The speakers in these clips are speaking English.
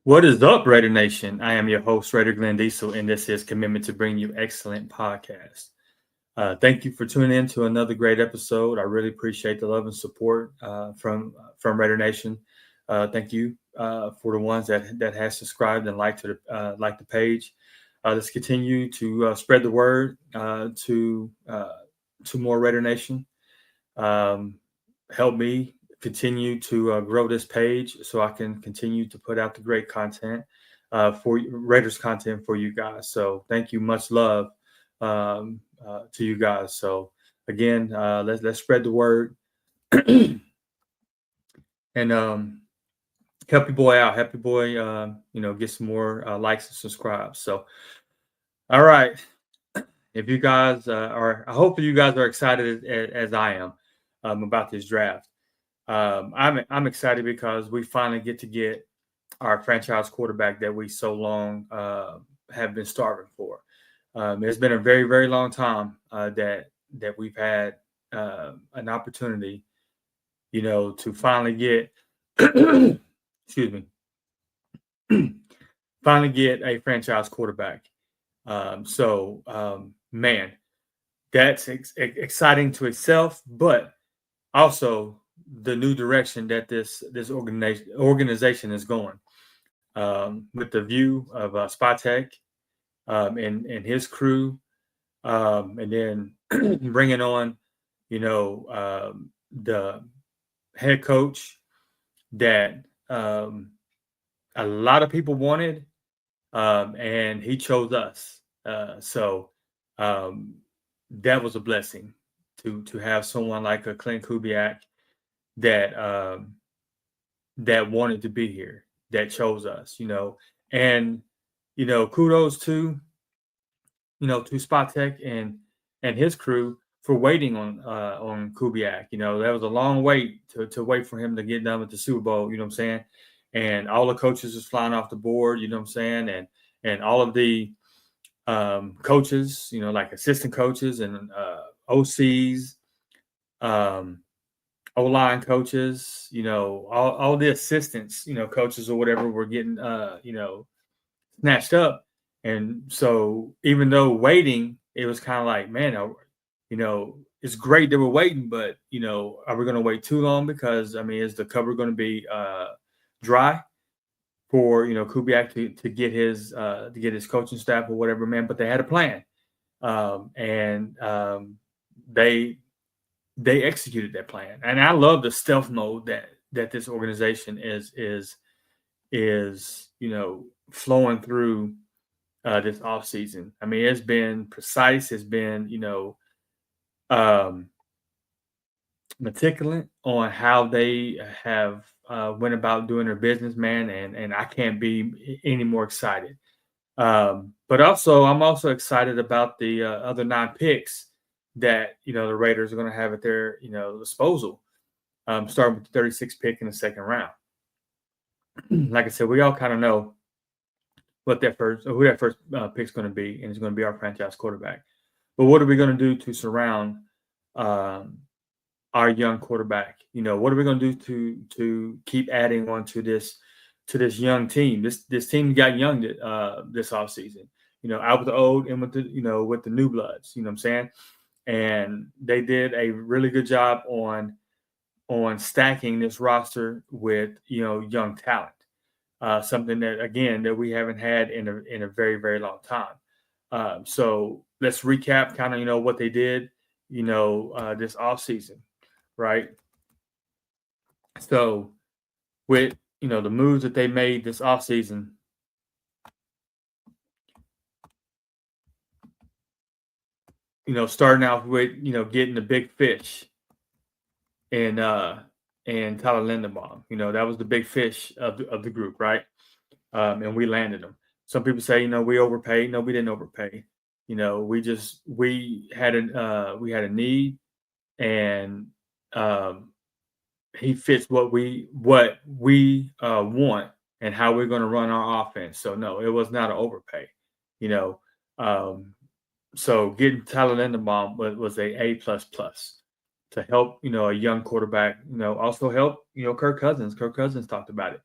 What is up, Raider Nation? I am your host, Raider Glenn Diesel, and this is Commitment to bring you excellent podcasts. Thank you for tuning in to another great episode. I really appreciate the love and support from Raider Nation. Thank you for the ones that has subscribed and liked the page. Let's continue to spread the word to more Raider Nation. Help me continue to grow this page so I can continue to put out the great content for Raiders content for you guys. So thank you, much love to you guys. So again, let's spread the word and help your boy out. Help your boy, get some more likes and subscribes. So all right, if you guys I hope you guys are excited as I am about this draft. I'm excited because we finally get our franchise quarterback that we so long have been starving for. It's been a very, very long time that we've had an opportunity, to finally get excuse me, finally get a franchise quarterback. Man, that's exciting to itself, but also the new direction that this organization is going, with the view of Spatek and his crew, and then bringing on, the head coach that a lot of people wanted, and he chose us. So that was a blessing to have someone like a Clint Kubiak that wanted to be here, that chose us, and kudos to Spatek and his crew for waiting on Kubiak. That was a long wait to wait for him to get done with the Super Bowl. You know what I'm saying? And all the coaches was flying off the board. You know what I'm saying? And all of the coaches, like assistant coaches and OCs, O-line coaches, all the assistants, coaches or whatever were getting, snatched up. And so even though waiting, it was kind of like, man, it's great that we're waiting, but, are we going to wait too long? Because, is the cover going to be dry for, Kubiak to get his coaching staff or whatever, man? But they had a plan. They executed that plan, and I love the stealth mode that this organization is flowing through this off season. It's been precise. It's been meticulous on how they have went about doing their business, man, and I can't be any more excited. But also, I'm also excited about the other 9 picks that the Raiders are going to have at their disposal, starting with the 36th pick in the second round. Like I said, we all kind of know who that first pick is going to be, and it's going to be our franchise quarterback. But what are we going to do to surround our young quarterback? What are we going to do to keep adding on to this young team? This team got young this offseason. Out with the old and with the new bloods. You know what I'm saying? And they did a really good job on stacking this roster with young talent, something that again that we haven't had in a very, very long time. So let's recap kind of what they did this offseason, right? So with the moves that they made this offseason, starting out with, getting the big fish and Tyler Linderbaum. That was the big fish of the group, right? And we landed them. Some people say, we overpaid. No, we didn't overpay. We had a need, and he fits what we want and how we're going to run our offense. So no, it was not an overpay. So getting Tyler Linderbaum was a A++ to help, a young quarterback, also help, Kirk Cousins. Kirk Cousins talked about it.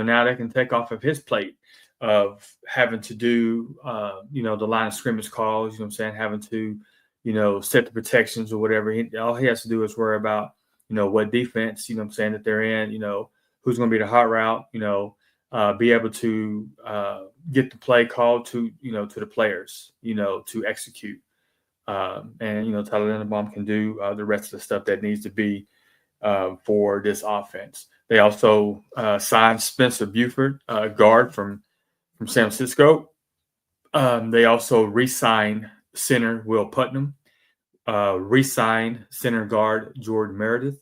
now they can take off of his plate of having to do, the line of scrimmage calls, having to, set the protections or whatever. All he has to do is worry about, what defense, that they're in, who's going to be the hot route, be able to get the play called to, to the players, to execute. Tyler Linderbaum can do the rest of the stuff that needs to be for this offense. They also signed Spencer Buford, guard from San Francisco. They also re-signed center Will Putnam, re-signed center guard Jordan Meredith.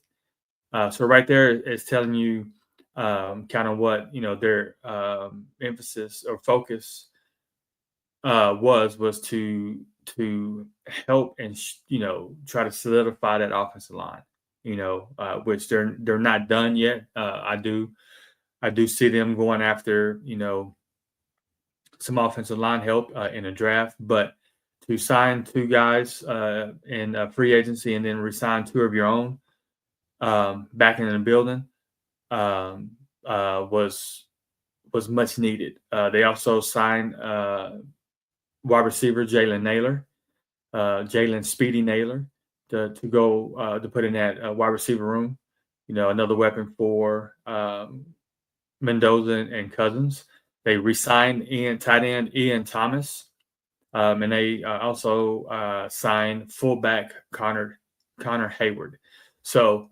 So right there is telling you kind of what their emphasis or focus was to help and try to solidify that offensive line. Which they're not done yet. I do see them going after some offensive line help in the draft, but to sign two guys in free agency and then resign two of your own back in the building was much needed. They also signed wide receiver Jalen Speedy Naylor to go to put in that wide receiver room. Another weapon for Mendoza and Cousins. They re-signed tight end Ian Thomas, and they also signed fullback Connor Hayward. So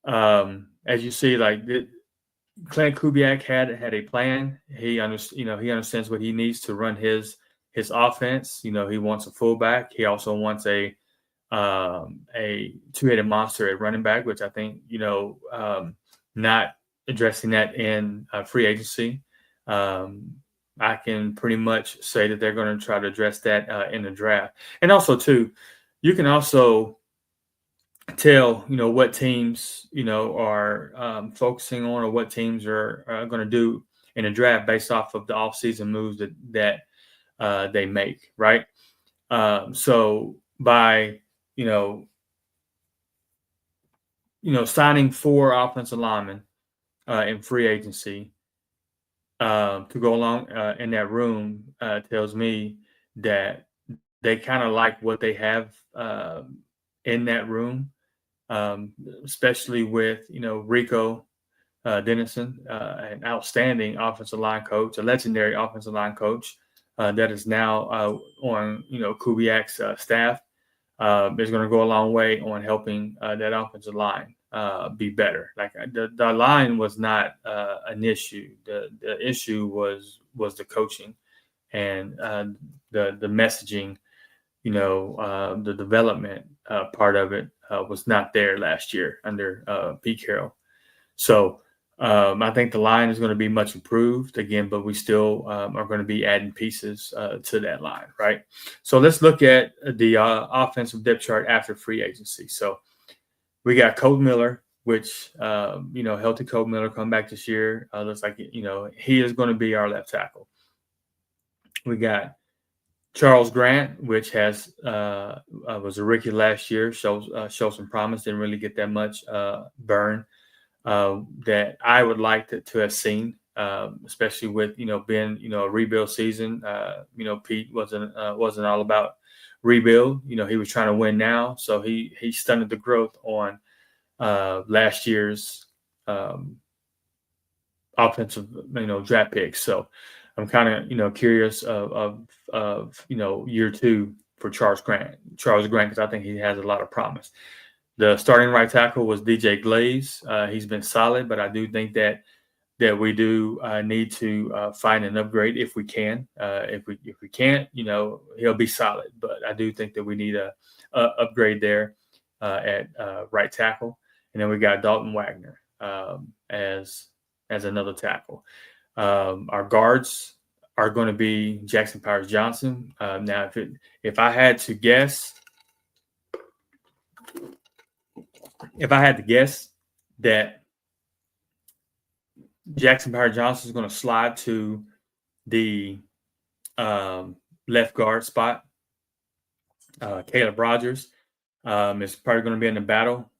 as you see, Clint Kubiak had a plan. He understands what he needs to run his offense. He wants a fullback. He also wants a two-headed monster at running back, which I think not addressing that in free agency. I can pretty much say that they're going to try to address that in the draft. And also, too, you can also tell, what teams, are focusing on or what teams are going to do in a draft based off of the offseason moves that they make, right? So by, signing 4 offensive linemen in free agency to go along in that room tells me that they kind of like what they have in that room, especially with, Rico Dennison, an outstanding offensive line coach, a legendary offensive line coach that is now on, Kubiak's staff. Is going to go a long way on helping that offensive line be better. Like the line was not an issue. The issue was the coaching and the messaging. The development part of it was not there last year under Pete Carroll. So I think the line is going to be much improved again, but we still are going to be adding pieces to that line, right? So let's look at the offensive depth chart after free agency. So we got Kolton Miller, which, healthy Kolton Miller come back this year. Looks like, he is going to be our left tackle. We got Charles Grant, which was a rookie last year, showed some promise, didn't really get that much burn that I would like to have seen, especially with being a rebuild season. Pete wasn't all about rebuild. He was trying to win now, so he stunted the growth on last year's offensive draft picks. So I'm kind of curious of year 2 for Charles Grant because I think he has a lot of promise. The starting right tackle was DJ Glaze. He's been solid, but I do think that we do need to find an upgrade if we can. If we can't, he'll be solid. But I do think that we need a upgrade there at right tackle. And then we got Dalton Wagner as another tackle. Our guards are going to be Jackson Powers Johnson. Now, if I had to guess. If I had to guess that Jackson Powers Johnson is going to slide to the left guard spot, Caleb Rogers is probably going to be in the battle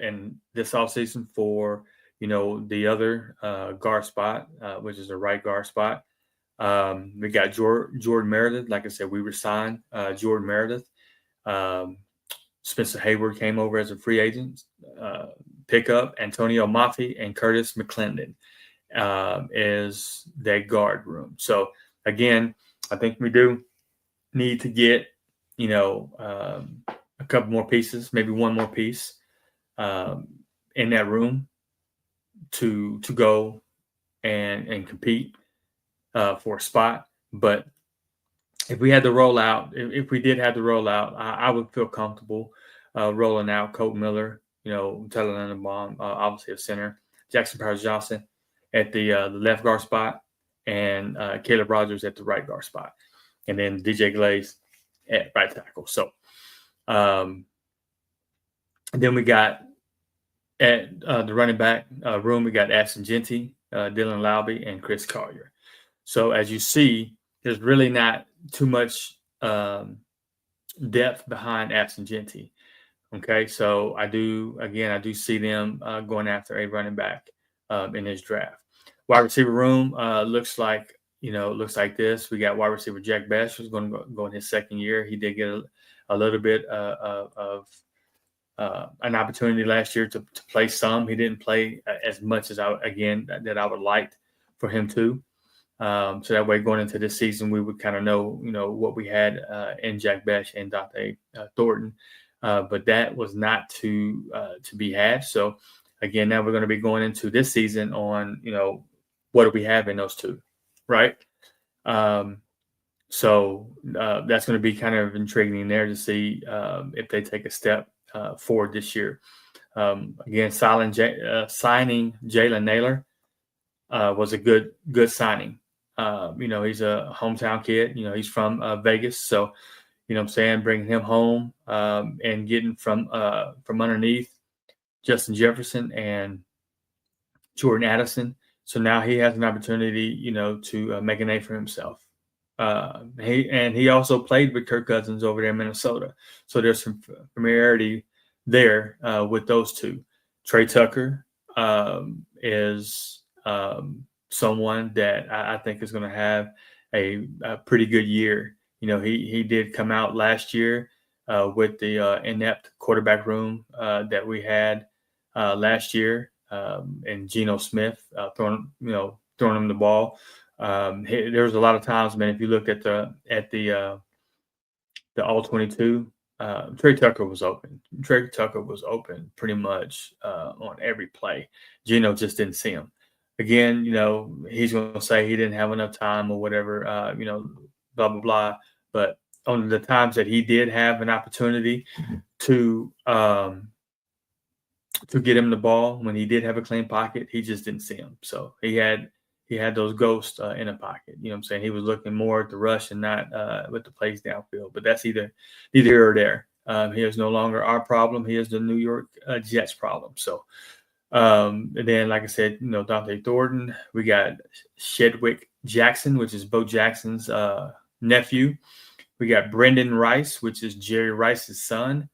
in this offseason for the other guard spot, which is the right guard spot. We got Jordan Meredith. Like I said, we resigned Jordan Meredith. Um, Spencer Hayward came over as a free agent. Pickup Antonio Mafi and Curtis McClendon is that guard room. So again, I think we do need to get a couple more pieces, maybe one more piece in that room to go and compete for a spot. But if we had to roll out, if we did have to roll out, I would feel comfortable rolling out Colt Miller, Taylor Lindenbaum, obviously a center, Jackson Powers Johnson at the left guard spot, and Caleb Rogers at the right guard spot, and then DJ Glaze at right tackle. So then we got at the running back room, we got Ashton Jeanty, Dylan Laube, and Chris Collier. So as you see, there's really not too much depth behind Ashton Jeanty. Okay, so I do see them going after a running back in this draft. Wide receiver room looks like this. We got wide receiver Jack Bech, who's going to go in his second year. He did get a little bit of an opportunity last year to play some. He didn't play as much as I would like for him to. So that way, going into this season, we would kind of know what we had in Jack Bech and Dante Thornton. But that was not to be had. So again, now we're going to be going into this season on, what do we have in those two, right? So that's going to be kind of intriguing there to see if they take a step forward this year. Again, signing Jalen Nailor was a good signing. He's a hometown kid. He's from Vegas, so bringing him home and getting from underneath Justin Jefferson and Jordan Addison. So now he has an opportunity, to make a name for himself. He also played with Kirk Cousins over there in Minnesota. So there's some familiarity there with those two. Trey Tucker is someone that I think is going to have a pretty good year. He did come out last year with the inept quarterback room that we had last year, and Geno Smith throwing him the ball. There was a lot of times, man. If you looked at the All-22, Trey Tucker was open. Trey Tucker was open pretty much on every play. Geno just didn't see him. Again, he's going to say he didn't have enough time or whatever, blah, blah, blah. But on the times that he did have an opportunity to get him the ball, when he did have a clean pocket, he just didn't see him. So he had those ghosts in a pocket. He was looking more at the rush and not with the plays downfield. But that's neither here or there. He is no longer our problem. He is the New York Jets problem. So, and then, like I said, Dante Thornton. We got Shedwick Jackson, which is Bo Jackson's nephew. We got Brendan Rice, which is Jerry Rice's son.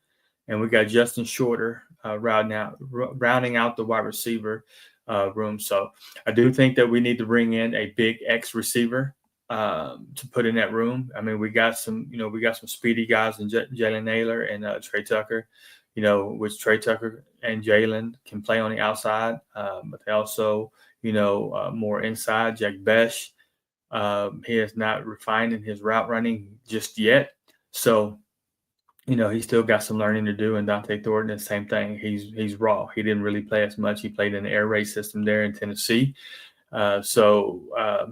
And we got Justin Shorter rounding out the wide receiver room. So I do think that we need to bring in a big X receiver to put in that room. I mean, we got some speedy guys in Jalen Nailor and Trey Tucker, which Trey Tucker and Jalen can play on the outside, but they also, more inside. Jack Bech, he is not refined in his route running just yet. So, he's still got some learning to do. And Dante Thornton, the same thing. He's raw. He didn't really play as much. He played in the air raid system there in Tennessee. So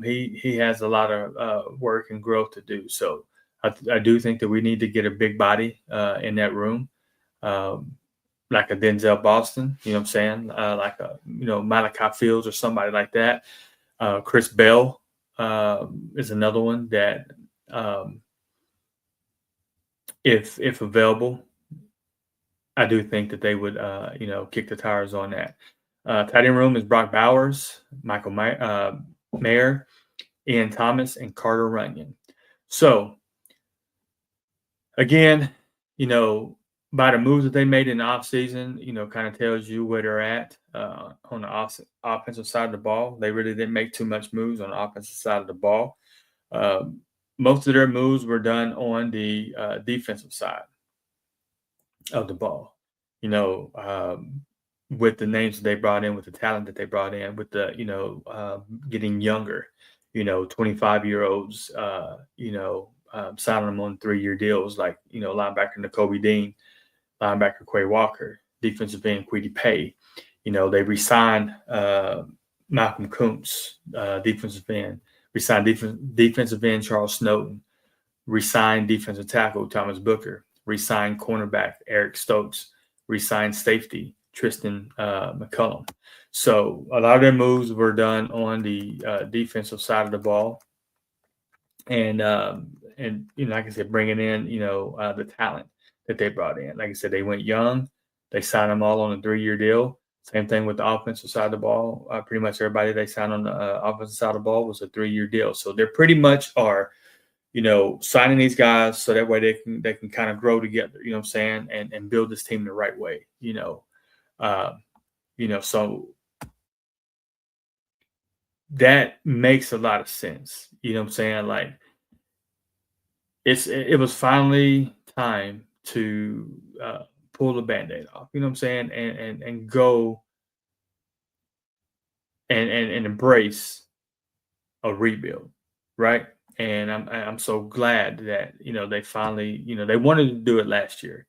he has a lot of work and growth to do. So I do think that we need to get a big body in that room, like a Denzel Boston, like a, Malachi Fields or somebody like that. Chris Bell is another one that if available, I do think that they would, kick the tires on that. Tight end room is Brock Bowers, Michael Mayer, Ian Thomas, and Carter Runyon. So, again, by the moves that they made in the offseason, kind of tells you where they're at on the offensive side of the ball. They really didn't make too much moves on the offensive side of the ball. Um, Most of their moves were done on the defensive side of the ball. You know, with the names that they brought in, with the talent that they brought in, with the getting younger, 25-year-olds, signing them on 3-year deals, like linebacker Nakobe Dean, linebacker Quay Walker, defensive end Kwity Paye. They re-signed Malcolm Kuntz, defensive end. Re-signed defensive end Charles Snowden. Re-signed defensive tackle Thomas Booker. Re-signed cornerback Eric Stokes. Re-signed safety Tristan McCullum. So a lot of their moves were done on the defensive side of the ball, and like I said, bringing in the talent that they brought in. Like I said, they went young. They signed them all on a 3-year deal. Same thing with the offensive side of the ball. Pretty much everybody they signed on the offensive side of the ball was a 3-year deal. So they pretty much are, signing these guys so that way they can kind of grow together. You know what I'm saying, and build this team the right way. So that makes a lot of sense. You know what I'm saying? Like it was finally time to pull the Band-Aid off. You know what I'm saying? And go and embrace a rebuild, right? And I'm so glad that they finally they wanted to do it last year.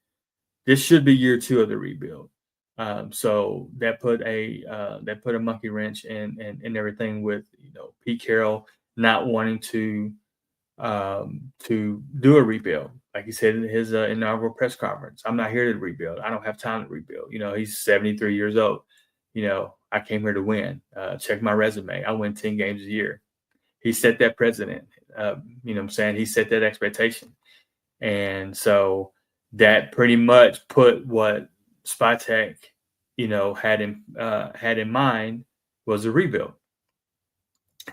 This should be year 2 of the rebuild. So that put a monkey wrench in everything with Pete Carroll not wanting to do a rebuild. Like he said in his inaugural press conference, I'm not here to rebuild. I don't have time to rebuild. He's 73 years old. I came here to win. Check my resume. I win 10 games a year. He set that precedent. What I'm saying? He set that expectation. And so that pretty much put what Spytek, had in mind was a rebuild.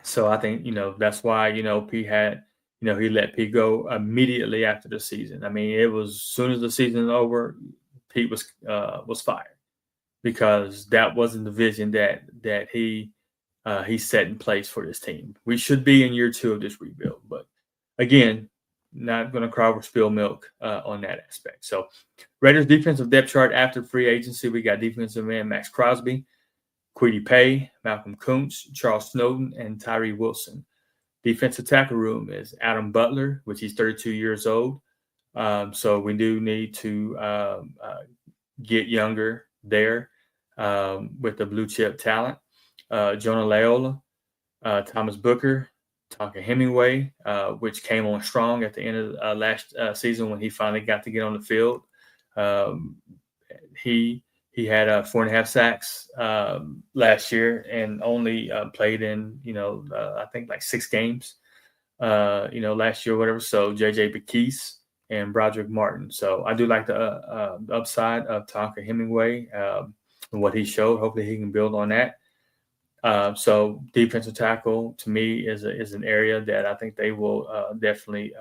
So I think, that's why, Pete had, he let Pete go immediately after the season. I mean, it was as soon as the season was over, Pete was fired because that wasn't the vision that he set in place for this team. We should be in year 2 of this rebuild, but again, not going to cry over spilled milk on that aspect. So Raiders defensive depth chart after free agency, we got defensive end Max Crosby, Kwity Paye, Malcolm Kuntz, Charles Snowden, and Tyree Wilson. Defensive tackle room is Adam Butler, which he's 32 years old. So we do need to get younger there with the blue chip talent. Jonah Laiola, Thomas Booker, Tonka Hemingway, which came on strong at the end of last season when he finally got to get on the field. He had 4.5 sacks last year and only played in I think like 6 games last year or whatever. So JJ Bakese and Broderick Martin. So I do like the upside of Tonka Hemingway and what he showed. Hopefully he can build on that. So defensive tackle to me is an area that I think they will definitely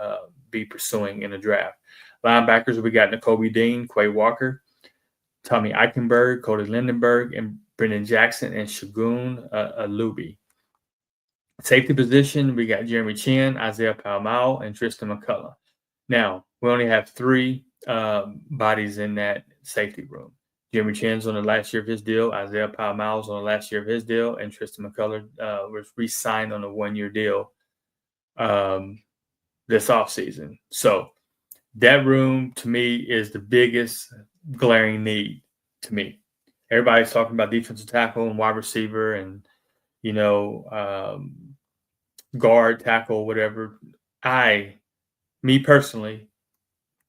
be pursuing in the draft. Linebackers, we got Nakobe Dean, Quay Walker, Tommy Eichenberg, Cody Lindenberg, and Brendan Jackson and Shagun Alubi. Safety position, we got Jeremy Chin, Isaiah Palmau, and Tristan McCullum. Now, we only have 3 bodies in that safety room. Jeremy Chin's on the last year of his deal. Isaiah Palmau's on the last year of his deal. And Tristan McCullum was re-signed on a 1-year deal this offseason. So that room, to me, is the biggest glaring need to me. Everybody's talking about defensive tackle and wide receiver and, guard, tackle, whatever. Me personally,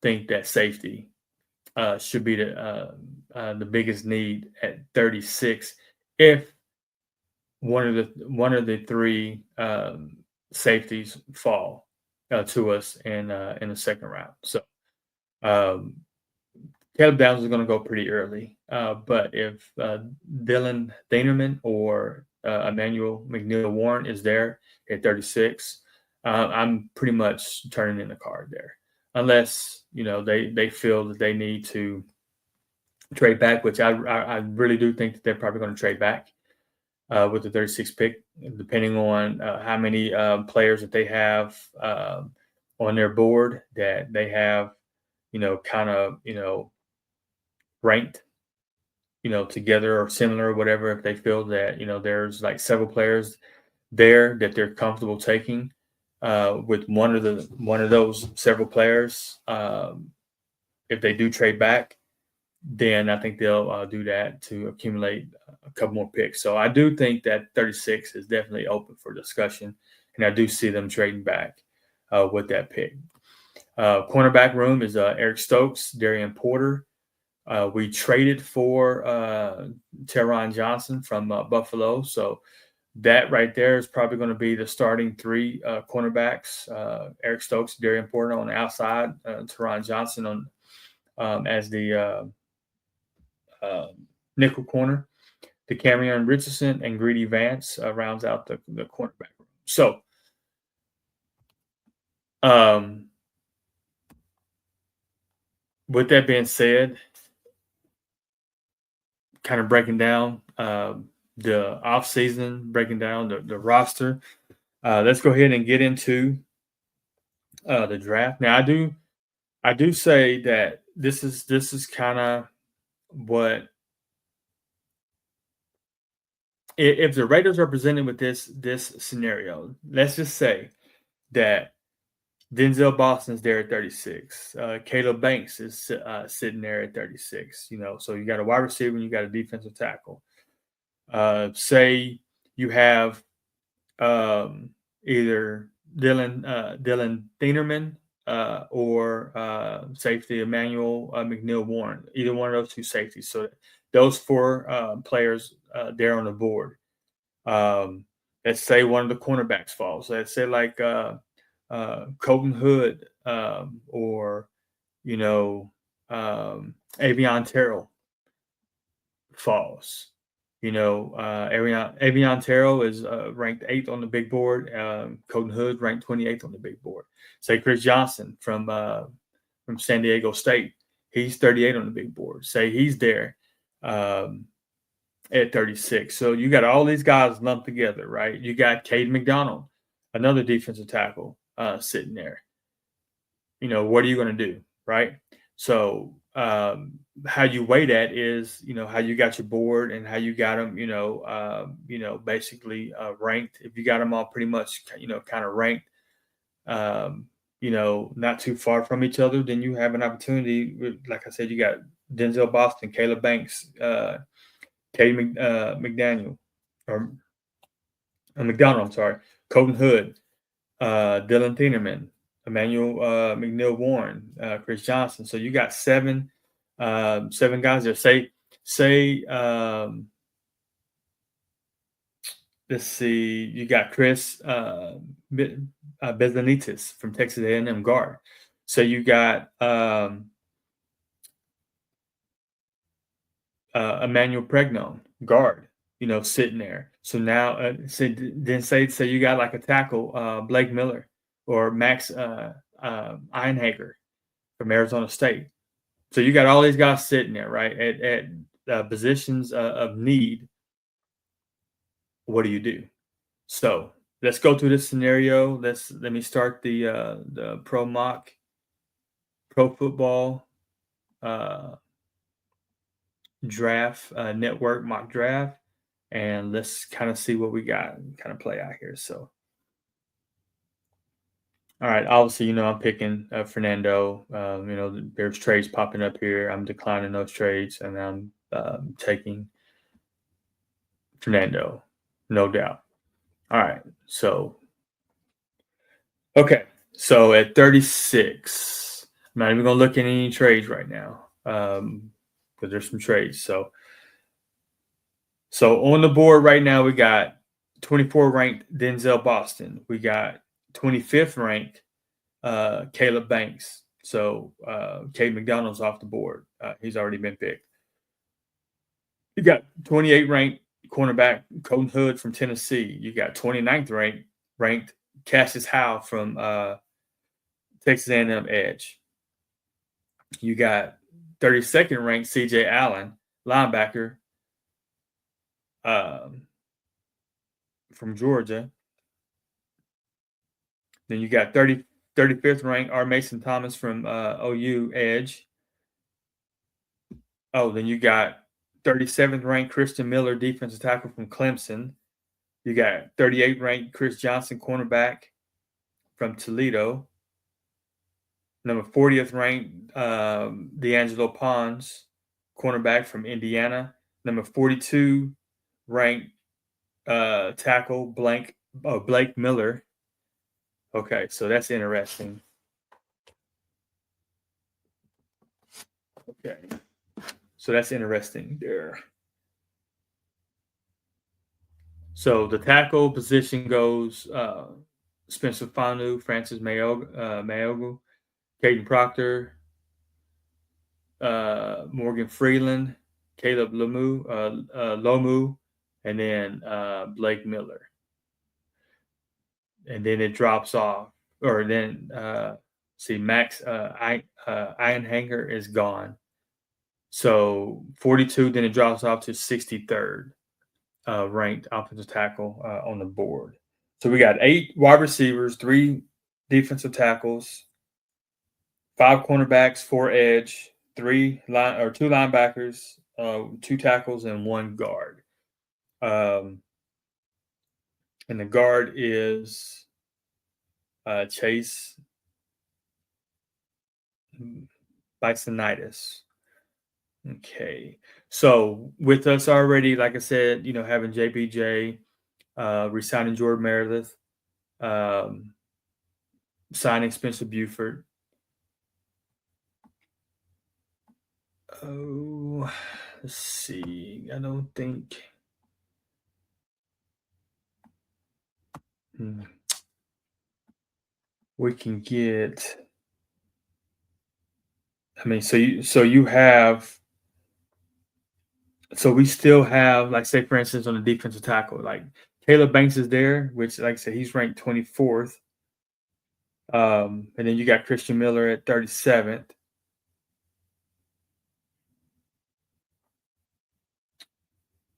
think that safety should be the biggest need at 36 if one of the 3 safeties fall to us in the second round. So Caleb Downs is going to go pretty early, but if Dylan Thieneman or Emmanuel McNeil Warren is there at 36, I'm pretty much turning in the card there. unless they feel that they need to trade back, which I really do think that they're probably going to trade back with the 36th pick, depending on how many players that they have on their board that they have, kind of, ranked, together or similar or whatever. If they feel that, there's like several players there that they're comfortable taking with one of those several players, if they do trade back, then I think they'll do that to accumulate a couple more picks. So I do think that 36 is definitely open for discussion, and I do see them trading back with that pick. Cornerback room is Eric Stokes, Darian Porter. We traded for Teron Johnson from Buffalo, so that right there is probably going to be the starting three cornerbacks: Eric Stokes, Darian Porter on the outside, Teron Johnson on as the nickel corner. DeCamerion Richardson and Greedy Vance rounds out the cornerback room. So, with that being said, kind of breaking down the offseason, breaking down the roster. Let's go ahead and get into the draft. Now, I do say that this is kind of what, if the Raiders are presented with this scenario, let's just say that Denzel Boston's there at 36. Caleb Banks is sitting there at 36. So you got a wide receiver and you got a defensive tackle. Say you have either Dylan Thieneman or safety Emmanuel McNeil Warren, either one of those two safeties. So those four players there on the board. Let's say one of the cornerbacks falls. Let's say like Colton Hood or Avion Terrell falls. Avion Terrell is ranked 8th on the big board. Colton Hood ranked 28th on the big board. Say Chris Johnson from San Diego State, he's 38 on the big board. Say he's there at 36. So you got all these guys lumped together, right? You got Cade McDonald, another defensive tackle, sitting there. What are you going to do, right? So how you weigh that is, how you got your board and how you got them, basically ranked. If you got them all pretty much, kind of ranked, not too far from each other, then you have an opportunity. Like I said, you got Denzel Boston, Caleb Banks, Cade McDonald, I'm sorry, Colton Hood, Dylan Thieneman, Emmanuel McNeil Warren, Chris Johnson. So you got seven guys there. Say let's see, you got Chris Bezanitis from Texas A&M guard. So you got Emmanuel Pregnon guard, sitting there. So now, say you got like a tackle, Blake Miller or Max Einhager from Arizona State. So you got all these guys sitting there, right, at positions of need. What do you do? So let's go through this scenario. Let me start the pro football draft network mock draft, and let's kind of see what we got and kind of play out here. So, all right, obviously, I'm picking Fernando. There's trades popping up here. I'm declining those trades, and I'm taking Fernando, no doubt. All right, so okay, so at 36, I'm not even gonna look at any trades right now because there's some trades. So on the board right now, we got 24 ranked Denzel Boston. We got 25th ranked Caleb Banks. So Cade McDonald's off the board. He's already been picked. You got 28 ranked cornerback Colton Hood from Tennessee. You got 29th ranked Cassius Howe from Texas A&M edge. You got 32nd ranked CJ Allen, linebacker, um, from Georgia. Then you got 35th ranked R. Mason Thomas from OU, edge. Oh, then you got 37th ranked Christian Miller, defensive tackle from Clemson. You got 38th ranked Chris Johnson, cornerback from Toledo. Number 40th ranked D'Angelo Pons, cornerback from Indiana. Number 42 ranked tackle Blake Miller. Okay, so that's interesting. Okay, so that's interesting there. So the tackle position goes Spencer Fanu, Francis Mayogu, Caden Proctor, Morgan Freeland, Caleb Lomu, and then Blake Miller. And then it drops off, or then Max Ironhanger is gone. So 42, then it drops off to 63rd ranked offensive tackle on the board. So we got 8 wide receivers, 3 defensive tackles, 5 cornerbacks, 4 edge, 2 linebackers, 2 tackles, and 1 guard. And the guard is Chase Bisonitis. Okay. So with us already, like I said, having JPJ, resigning Jordan Meredith, signing Spencer Buford. Oh, let's see. I don't think. We can get. I mean, so you have. So we still have, like, say, for instance, on the defensive tackle, like Caleb Banks is there, which, like I said, he's ranked 24th. And then you got Christian Miller at 37th.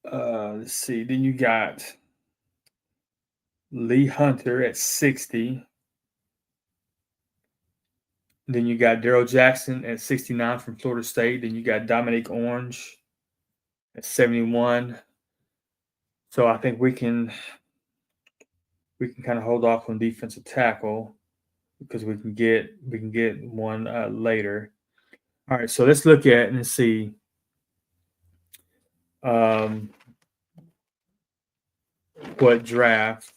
Let's see. Then you got Lee Hunter at 60. Then you got Daryl Jackson at 69 from Florida State. Then you got Dominic Orange at 71. So I think we can kind of hold off on defensive tackle because we can get one later. All right, so let's look at and see. What draft?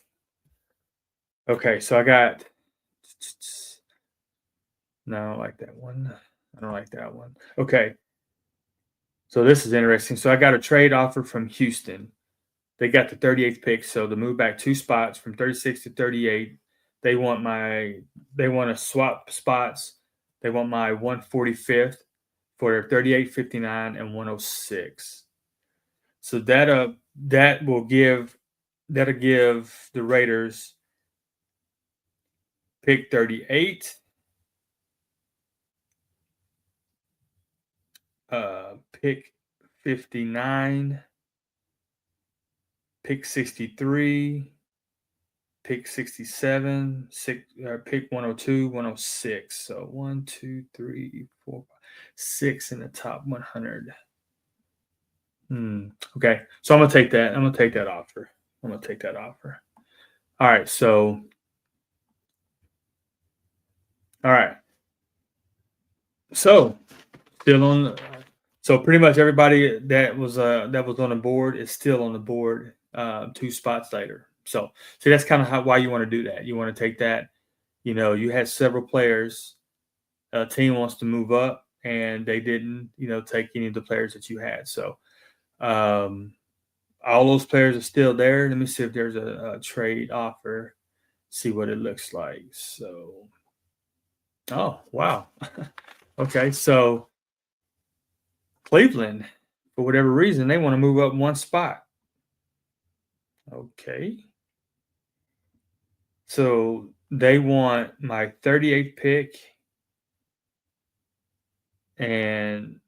Okay, so I got. No, I don't like that one. I don't like that one. Okay. So this is interesting. So I got a trade offer from Houston. They got the 38th pick, so to move back 2 spots from 36 to 38. They want to swap spots. They want my 145th for their 38, 59, and 106. So that'll give the Raiders pick 38, pick 59, pick 63, pick 67, pick 102, 106. So 1, 2, 3, 4, 5, 6 in the top 100. Okay, so I'm gonna take that. I'm gonna take that offer. All right, so So still on. So pretty much everybody that was on the board is still on the board 2 spots later. So see, that's kind of why you want to do that. You want to take that. You had several players. A team wants to move up, and they didn't, take any of the players that you had. So all those players are still there. Let me see if there's a trade offer. See what it looks like. So, oh wow. Okay, so Cleveland, for whatever reason, they want to move up 1 spot. Okay. So they want my 38th pick and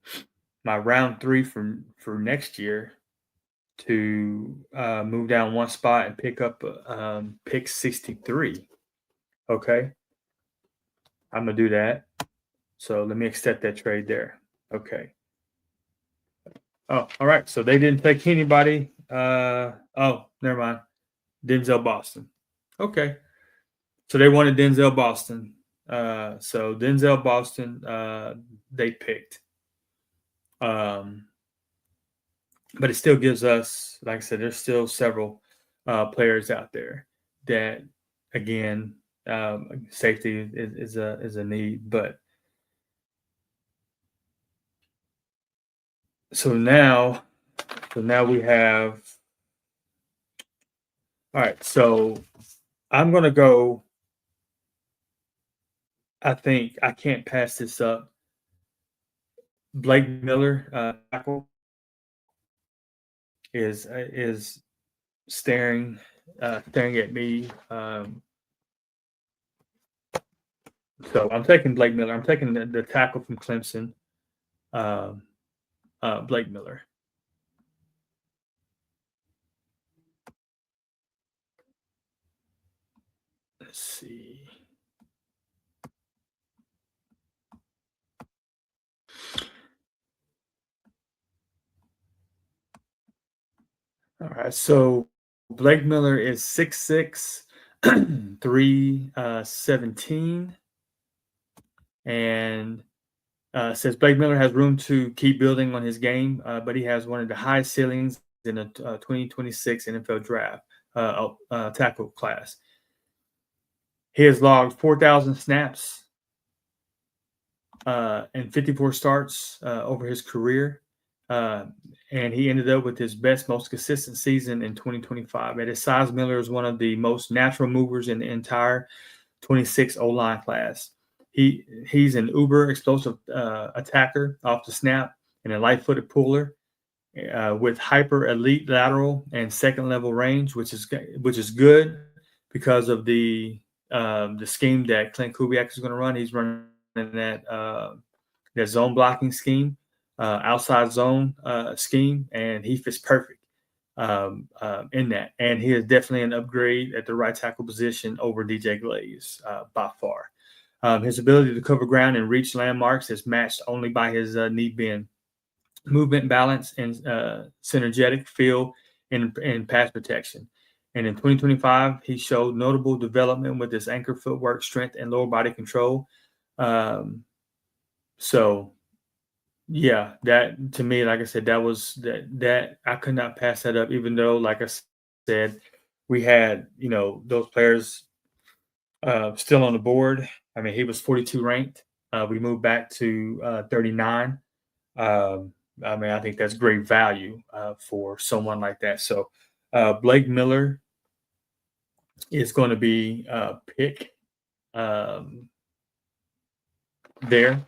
my round 3 for next year to move down one spot and pick up pick 63. Okay, I'm gonna do that. So let me accept that trade there. Okay. Oh, all right. So they didn't take anybody. Oh, never mind. Denzel Boston. Okay. So they wanted Denzel Boston. So Denzel Boston, they picked. But it still gives us, like I said, there's still several players out there that, again, safety is a need. But so now we have. All right, so I'm gonna go. I think I can't pass this up. Blake Miller, tackle, is staring at me. So I'm taking Blake Miller. I'm taking the tackle from Clemson, um, Blake Miller. Let's see. All right, so Blake Miller is 6'6", 317, and says Blake Miller has room to keep building on his game, but he has one of the highest ceilings in the 2026 NFL draft tackle class. He has logged 4,000 snaps and 54 starts over his career. And he ended up with his best, most consistent season in 2025. At his size, Miller is one of the most natural movers in the entire 26 O-line class. He's an uber explosive attacker off the snap and a light-footed puller with hyper elite lateral and second level range, which is good because of the scheme that Clint Kubiak is going to run. He's running that zone blocking scheme, outside zone scheme, and he fits perfect in that. And he is definitely an upgrade at the right tackle position over DJ Glaze by far. His ability to cover ground and reach landmarks is matched only by his knee bend, movement, balance, and synergetic feel in pass protection. And in 2025, he showed notable development with his anchor footwork, strength, and lower body control. So yeah, that to me, like I said, that I could not pass that up, even though, like I said, we had, those players still on the board. I mean, he was 42 ranked. We moved back to 39. I mean, I think that's great value for someone like that. So Blake Miller is going to be pick there.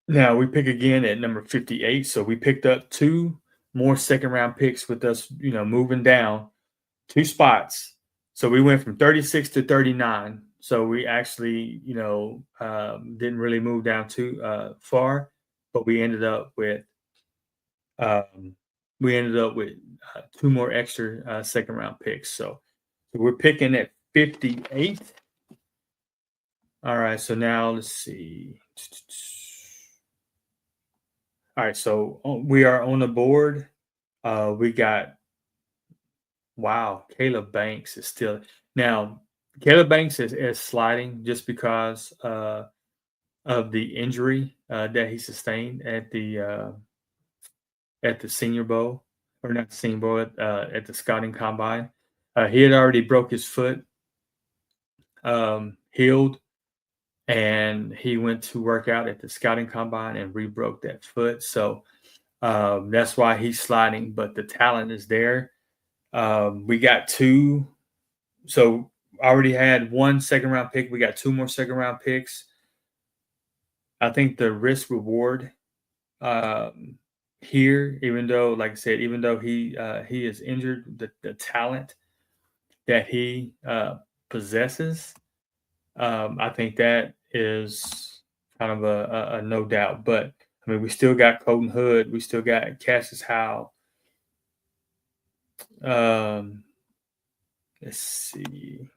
Now we pick again at number 58. So we picked up 2 more second round picks with us, moving down 2 spots. So we went from 36 to 39. So we actually, didn't really move down too far, but we ended up with 2 more extra second round picks. So we're picking at 58. All right. So now let's see. All right. So we are on the board. We got, wow, Caleb Banks is still now. Caleb Banks is sliding just because of the injury that he sustained at the Senior Bowl, or not the Senior Bowl, at the scouting combine. He had already broke his foot, healed, and he went to work out at the scouting combine and re-broke that foot. So that's why he's sliding, but the talent is there. We got 2. So I already had 1 second round pick. We got 2 more second round picks. I think the risk reward here, even though, like I said, even though he is injured, the talent that he possesses, I think that is kind of a no doubt. But I mean, we still got Colton Hood, we still got Cassius Howell. Let's see.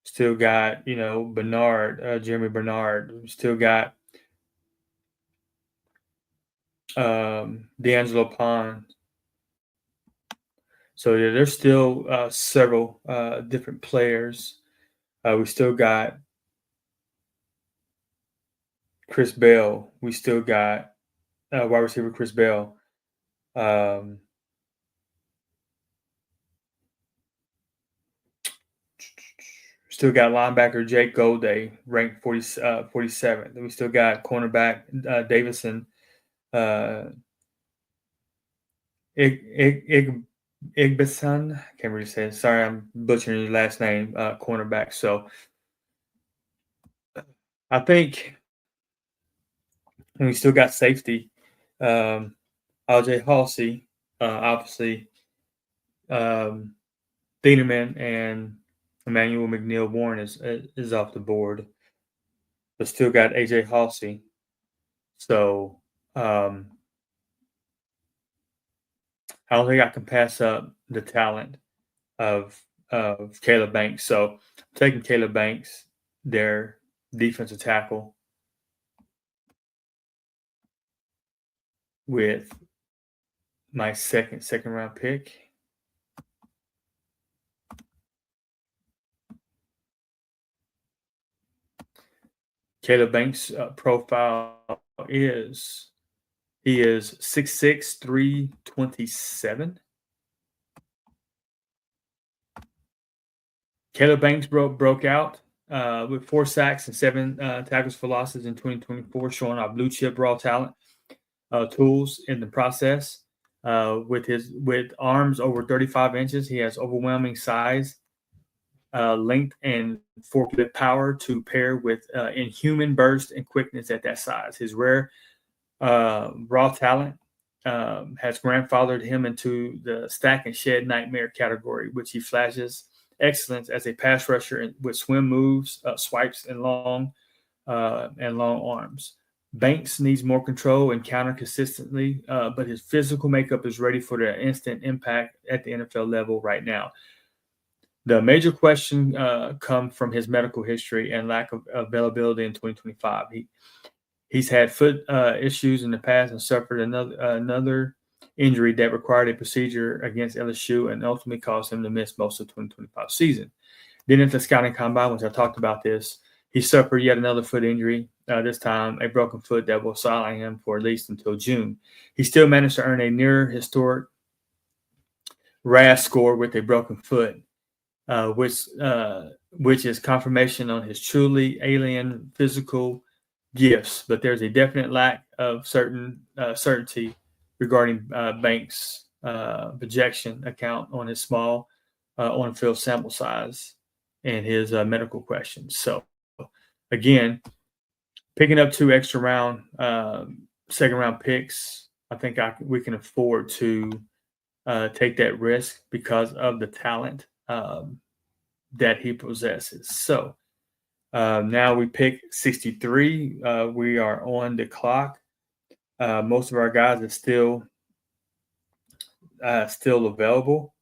Still got, Bernard, Jeremy Bernard. We still got D'Angelo Pond. So there's still several different players. We still got Chris Bell. We still got wide receiver Chris Bell. Still got linebacker Jake Golday, ranked 47th. We still got cornerback Davison Igbeson. I can't really say it. Sorry, I'm butchering his last name, cornerback. So I think we still got safety. RJ Halsey, obviously, Thieneman and Emmanuel McNeil Warren is off the board, but still got AJ Halsey. So I don't think I can pass up the talent of Caleb Banks. So I'm taking Caleb Banks, their defensive tackle, with my second round pick. Caleb Banks' profile is 6'6", 327. Caleb Banks broke out with 4 sacks and 7 tackles for losses in 2024, showing our blue chip raw talent tools in the process. With arms over 35 inches, he has overwhelming size, length, and forklift power to pair with inhuman burst and quickness at that size. His rare raw talent has grandfathered him into the stack and shed nightmare category, which he flashes excellence as a pass rusher with swim moves, swipes, and long arms. Banks needs more control and counter consistently, but his physical makeup is ready for the instant impact at the NFL level right now. The major question comes from his medical history and lack of availability in 2025. He's had foot issues in the past and suffered another injury that required a procedure against LSU and ultimately caused him to miss most of the 2025 season. Then at the scouting combine, which I talked about this, he suffered yet another foot injury, this time a broken foot that will sideline him for at least until June. He still managed to earn a near historic RAS score with a broken foot, which is confirmation on his truly alien physical gifts, but there's a definite lack of certainty regarding Banks' projection account on his small on-field sample size and his medical questions. So, again, picking up 2 extra round, second-round picks, I think we can afford to take that risk because of the talent that he possesses. So, now we pick 63. We are on the clock. Most of our guys are still available.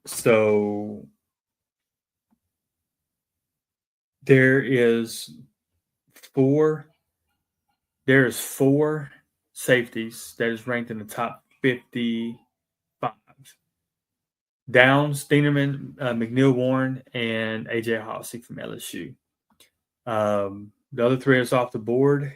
So there is 4 safeties that is ranked in the top 55. Downs, Thieneman, McNeil Warren, and AJ Halsey from LSU. The other 3 is off the board,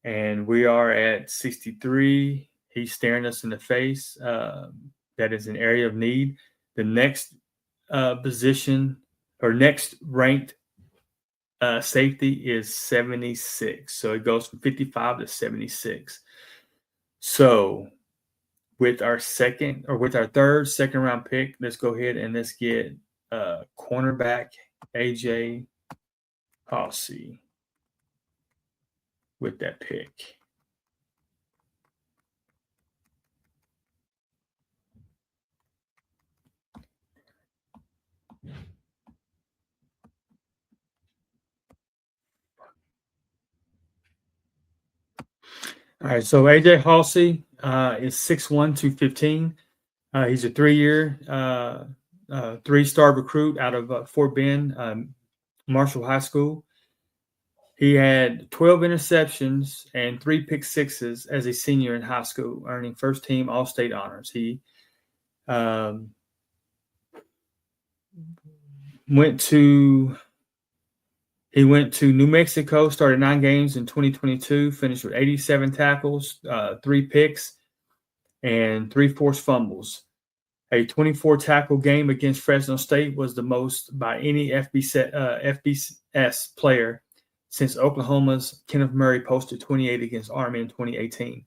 and we are at 63. He's staring us in the face. That is an area of need. The next position or next ranked safety is 76. So it goes from 55 to 76. So with our third second round pick, let's go ahead and let's get cornerback AJ Halsey with that pick. All right, so AJ Halsey is 6'1", 215. He's a 3-year, 3-star recruit out of Fort Bend, Marshall High School. He had 12 interceptions and 3 pick sixes as a senior in high school, earning first team All-State honors. He um, went to New Mexico, started 9 games in 2022, finished with 87 tackles, 3 picks, and 3 forced fumbles. A 24 tackle game against Fresno State was the most by any FBS player since Oklahoma's Kenneth Murray posted 28 against Army in 2018.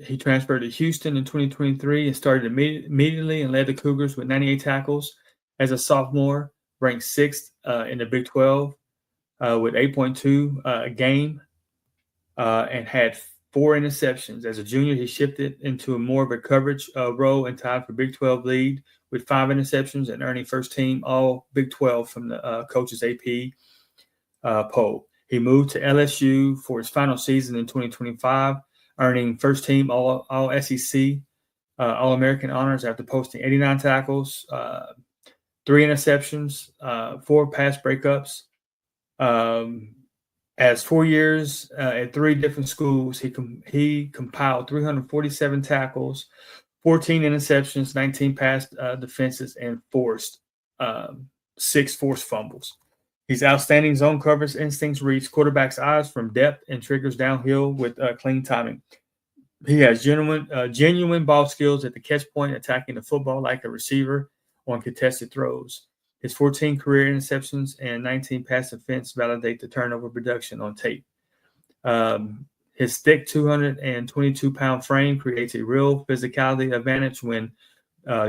He transferred to Houston in 2023 and started immediately and led the Cougars with 98 tackles as a sophomore, ranked 6th in the Big 12 with 8.2 a game, and had 4 interceptions. As a junior, he shifted into more of a coverage role and tied for Big 12 lead with 5 interceptions and earning first team All Big 12 from the coach's AP poll. He moved to LSU for his final season in 2025, earning first team All SEC All American honors after posting 89 tackles, 3 interceptions, 4 pass breakups. As 4 years at 3 different schools, he compiled 347 tackles, 14 interceptions, 19 pass defenses, and forced 6 forced fumbles. He's outstanding zone coverage instincts, reads quarterback's eyes from depth, and triggers downhill with clean timing. He has genuine ball skills at the catch point, attacking the football like a receiver on contested throws. His 14 career interceptions and 19 pass defense validate the turnover production on tape. His thick 222-pound frame creates a real physicality advantage when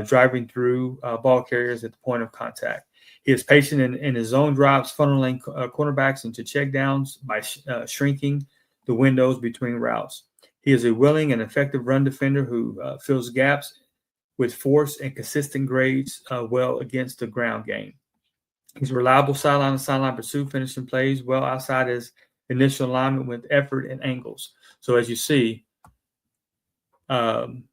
driving through ball carriers at the point of contact. He is patient in his zone drops, funneling cornerbacks into checkdowns by shrinking the windows between routes. He is a willing and effective run defender who fills gaps with force and consistent grades well against the ground game. He's a reliable sideline-to-sideline pursuit, finishing plays well outside his initial alignment with effort and angles. So as you see, the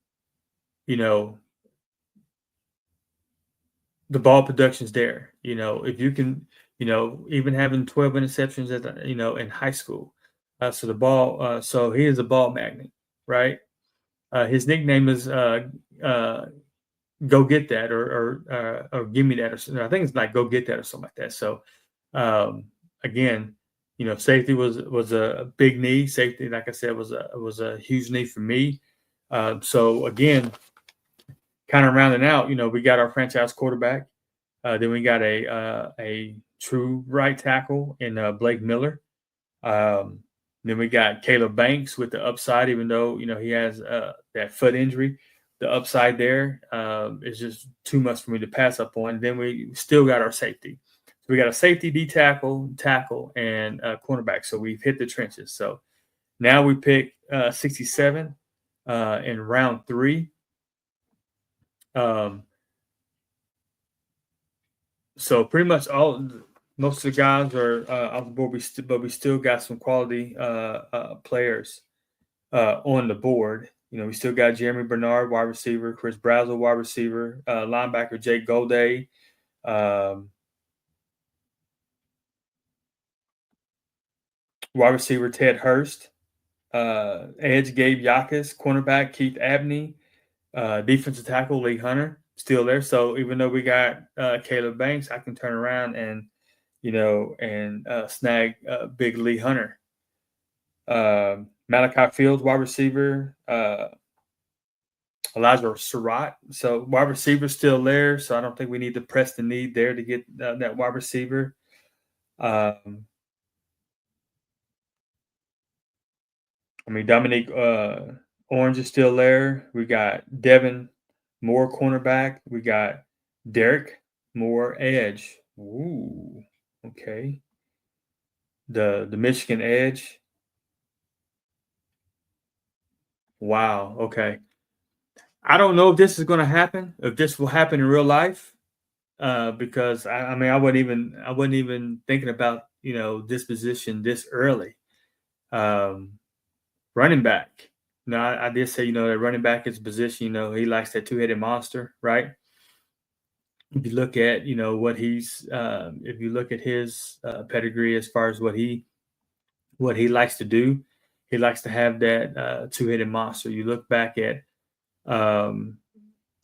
ball production's there. If you can, even having 12 interceptions in high school. So the ball, so he is a ball magnet, right? His nickname is Go Get That or Give Me That, or I think it's like Go Get That or something like that. So again, safety was a big need. Safety, like I said, was a huge need for me. So again, kind of rounding out, we got our franchise quarterback. Then we got a true right tackle in Blake Miller. Then we got Caleb Banks with the upside, even though he has that foot injury. The upside there is just too much for me to pass up on. Then we still got our safety. So we got a safety, D tackle, and cornerback. So we've hit the trenches. So now we pick 67 in round 3. So pretty much most of the guys are off the board, but we still got some quality players on the board. We still got Jeremy Bernard, wide receiver, Chris Brazel, wide receiver, linebacker Jake Golday, wide receiver Ted Hurst, edge Gabe Yakas, cornerback Keith Abney, defensive tackle Lee Hunter, still there. So even though we got Caleb Banks, I can turn around and snag big Lee Hunter. Malachi Fields, wide receiver, Elijah Surratt. So wide receiver still there. So I don't think we need to press the need there to get that wide receiver. Dominique Orange is still there. We got Devin Moore, cornerback. We got Derek Moore, edge. Ooh, okay. The Michigan edge. Wow. Okay. I don't know if this is going to happen, if this will happen in real life. because I mean I wasn't even thinking about this position this early. Um, Running back. No, I did say that running back is a position. He likes that two-headed monster, right? If you look at what if you look at his pedigree as far as what he likes to do, he likes to have that two-headed monster. You look back at um,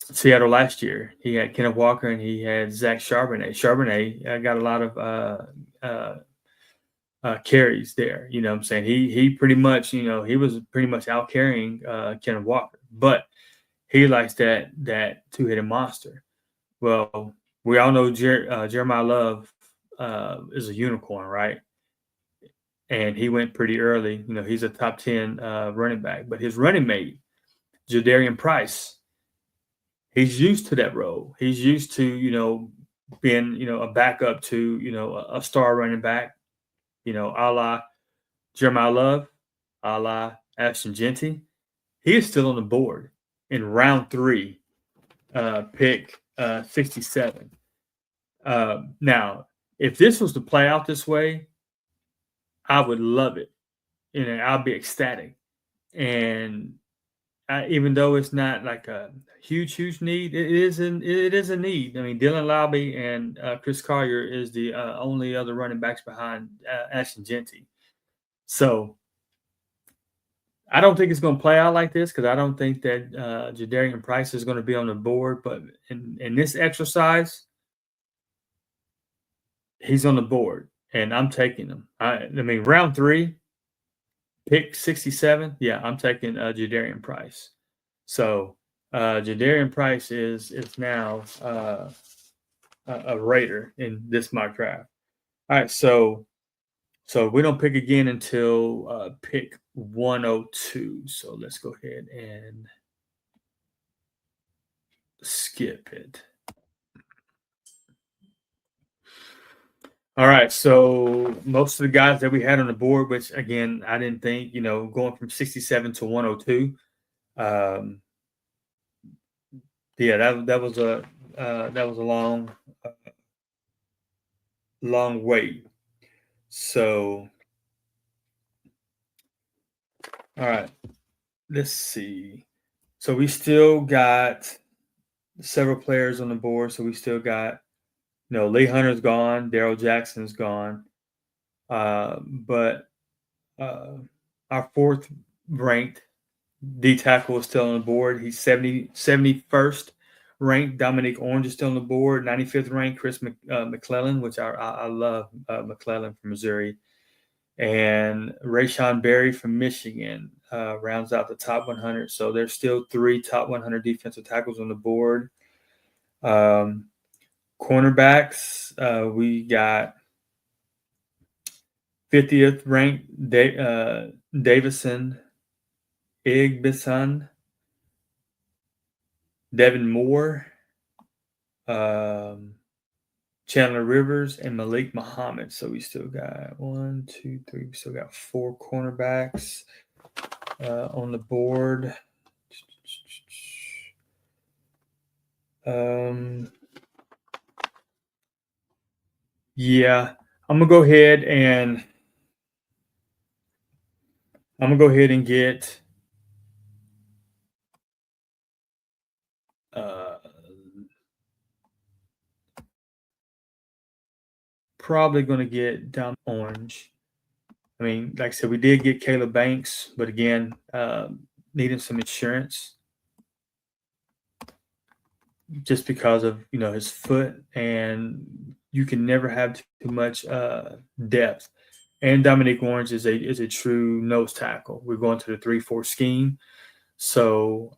Seattle last year. He had Kenneth Walker and he had Zach Charbonnet. Charbonnet got a lot of uh, carries there. You know what I'm saying? He pretty much, he was pretty much out carrying Kenneth Walker, but he likes that two-headed monster. Well, we all know Jeremiah Love is a unicorn, right? And he went pretty early. He's a top 10 running back, but his running mate, Jadarian Price, he's used to that role. He's used to, being, a backup to, a star running back, a la Jeremiah Love, a la Ashton Jeanty. He is still on the board in round 3, pick 67. Now, if this was to play out this way, I would love it. I'll be ecstatic. And even though it's not like a huge need, it is a need. I mean, Dylan Lowby and Chris Collier is the only other running backs behind Ashton Jeanty. So I don't think it's going to play out like this because I don't think that Jadarian Price is going to be on the board. But in this exercise, he's on the board, and I'm taking him. I mean, round 3, pick 67. Yeah, I'm taking Jadarian Price. So Jadarian Price is now a Raider in this mock draft. All right, so we don't pick again until pick 102. So let's go ahead and skip it. All right, so most of the guys that we had on the board, which again I didn't think, going from 67 to 102. Yeah, that was a long wait. So, all right, let's see. So we still got several players on the board. So we still got, Lee Hunter's gone, Daryl Jackson's gone, but our 4th ranked D tackle is still on the board. He's 71st ranked. Dominique Orange is still on the board. 95th ranked Chris McClellan, which I love McClellan from Missouri. And Rashawn Berry from Michigan rounds out the top 100. So there's still 3 top 100 defensive tackles on the board. Cornerbacks, we got 50th ranked Davison Igbison, Devin Moore, Chandler Rivers, and Malik Muhammad. So we still got 1, 2, 3. We still got 4 cornerbacks on the board. Yeah, I'm gonna go ahead and get probably going to get Dom Orange. I mean, like I said, we did get Caleb Banks, but again, needing some insurance just because of his foot, and you can never have too much depth. And Dominique Orange is a true nose tackle. We're going to the 3-4 scheme, so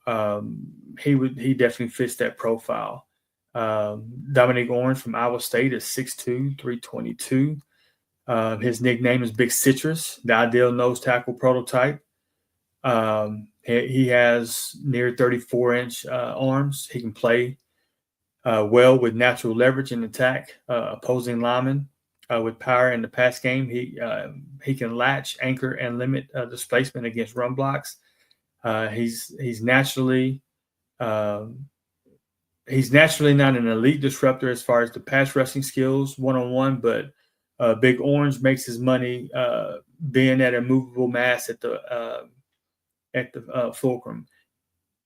he definitely fits that profile. Dominique Orange from Iowa State is 6'2", 322. His nickname is Big Citrus, the ideal nose tackle prototype. He has near 34-inch arms. He can play well with natural leverage and attack opposing linemen with power in the pass game. He can latch, anchor, and limit displacement against run blocks. He's naturally he's naturally not an elite disruptor as far as the pass rushing skills one-on-one, but Big Orange makes his money being that immovable mass at the fulcrum.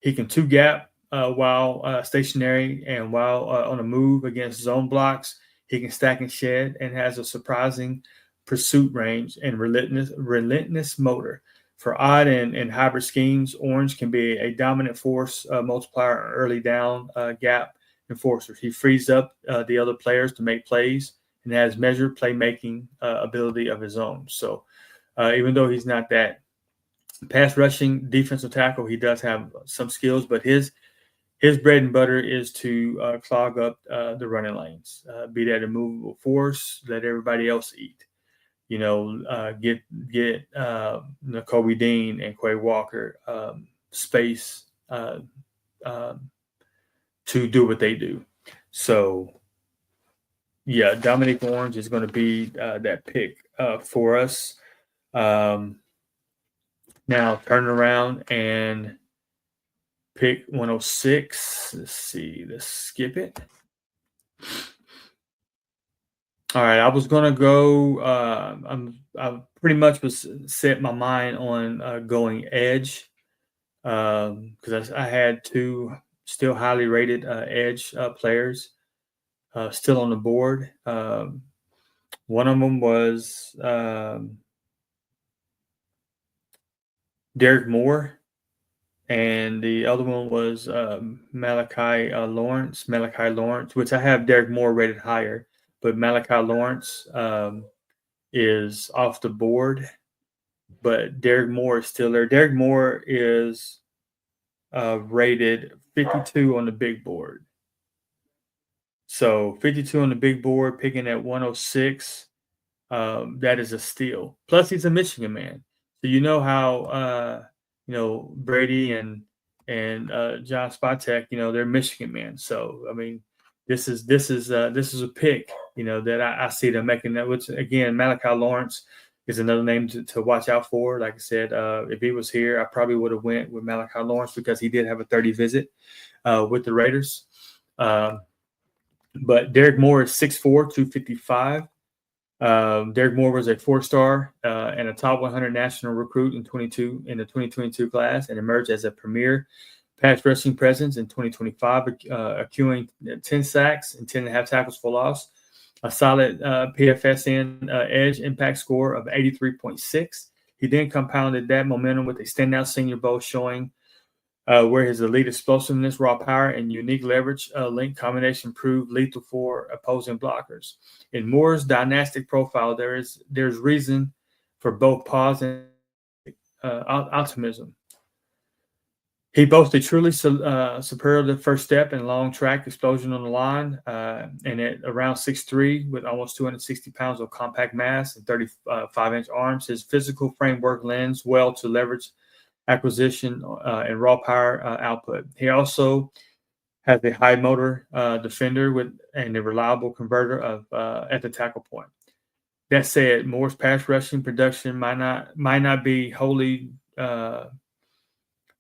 He can two gap while stationary and while on a move against zone blocks. He can stack and shed and has a surprising pursuit range and relentless motor. For odd and hybrid schemes, Orange can be a dominant force multiplier, early down gap enforcer. He frees up the other players to make plays and has measured playmaking ability of his own. So even though he's not that pass rushing defensive tackle, he does have some skills, but his bread and butter is to clog up the running lanes, be that immovable force, let everybody else eat. Get Nakobe Dean and Quay Walker space to do what they do. So, yeah, Dominique Orange is going to be that pick for us. Now, turn around and pick 106. Let's see. Let's skip it. All right, I was gonna go. I pretty much was set my mind on going edge because I had two still highly rated edge players still on the board. One of them was Derek Moore, and the other one was Malachi Lawrence, which I have Derek Moore rated higher. But Malachi Lawrence is off the board, but Derek Moore is still there. Derek Moore is rated 52 on the big board. So 52 on the big board, picking at 106, that is a steal. Plus, he's a Michigan man. So you know how Brady and John Spatek, they're Michigan men. So I mean, this is a pick, that I see them making. That, which again, Malachi Lawrence is another name to watch out for. Like I said, if he was here, I probably would have went with Malachi Lawrence because he did have a 30 visit with the Raiders. But Derek Moore is 6'4", 255. Derek Moore was a 4-star and a top 100 national recruit in the 2022 class, and emerged as a premier pass rushing presence in 2025, accruing 10 sacks and 10.5 tackles for loss, a solid PFSN edge impact score of 83.6. He then compounded that momentum with a standout Senior Bowl showing where his elite explosiveness, raw power, and unique leverage link combination proved lethal for opposing blockers. In Moore's dynastic profile, there's reason for both pause and optimism. He boasts a truly superlative first step and long track explosion on the line, and at around 6'3", with almost 260 pounds of compact mass and 35-inch arms, his physical framework lends well to leverage acquisition and raw power output. He also has a high motor defender and a reliable converter of at the tackle point. That said, Moore's pass rushing production might not be wholly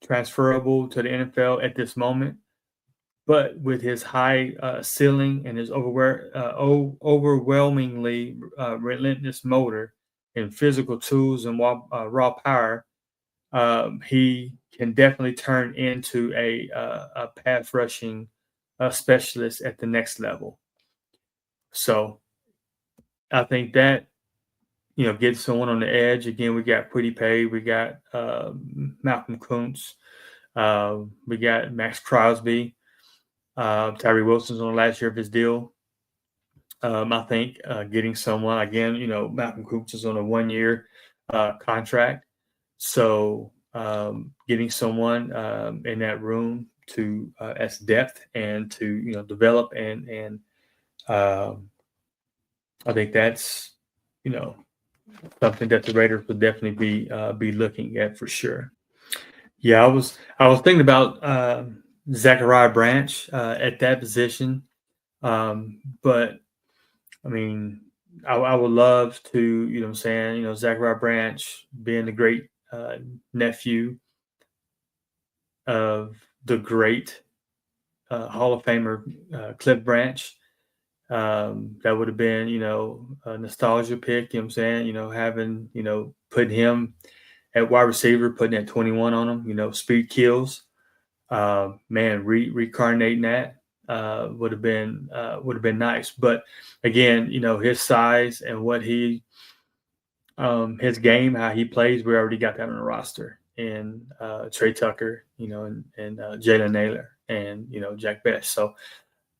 transferable to the NFL at this moment, but with his high ceiling and his overwhelmingly relentless motor and physical tools and raw power, he can definitely turn into a pass rushing specialist at the next level. So I think that, get someone on the edge. Again, we got Pretty Pay, we got Malcolm Kuntz, we got Max Crosby, Tyree Wilson's on the last year of his deal. I think getting someone, again, Malcolm Kuntz is on a 1-year contract. So getting someone in that room to as depth and to develop and I think that's something that the Raiders would definitely be looking at for sure. Yeah, I was thinking about Zachariah Branch at that position, but I mean, I would love to, Zachariah Branch being the great nephew of the great Hall of Famer Cliff Branch. That would have been, a nostalgia pick, you know what I'm saying? Having, putting him at wide receiver, putting that 21 on him, speed kills. Man, reincarnating that would have been nice. But again, his size and what his game, how he plays, we already got that on the roster. And Trey Tucker, and Jalen Naylor, and Jack Best. So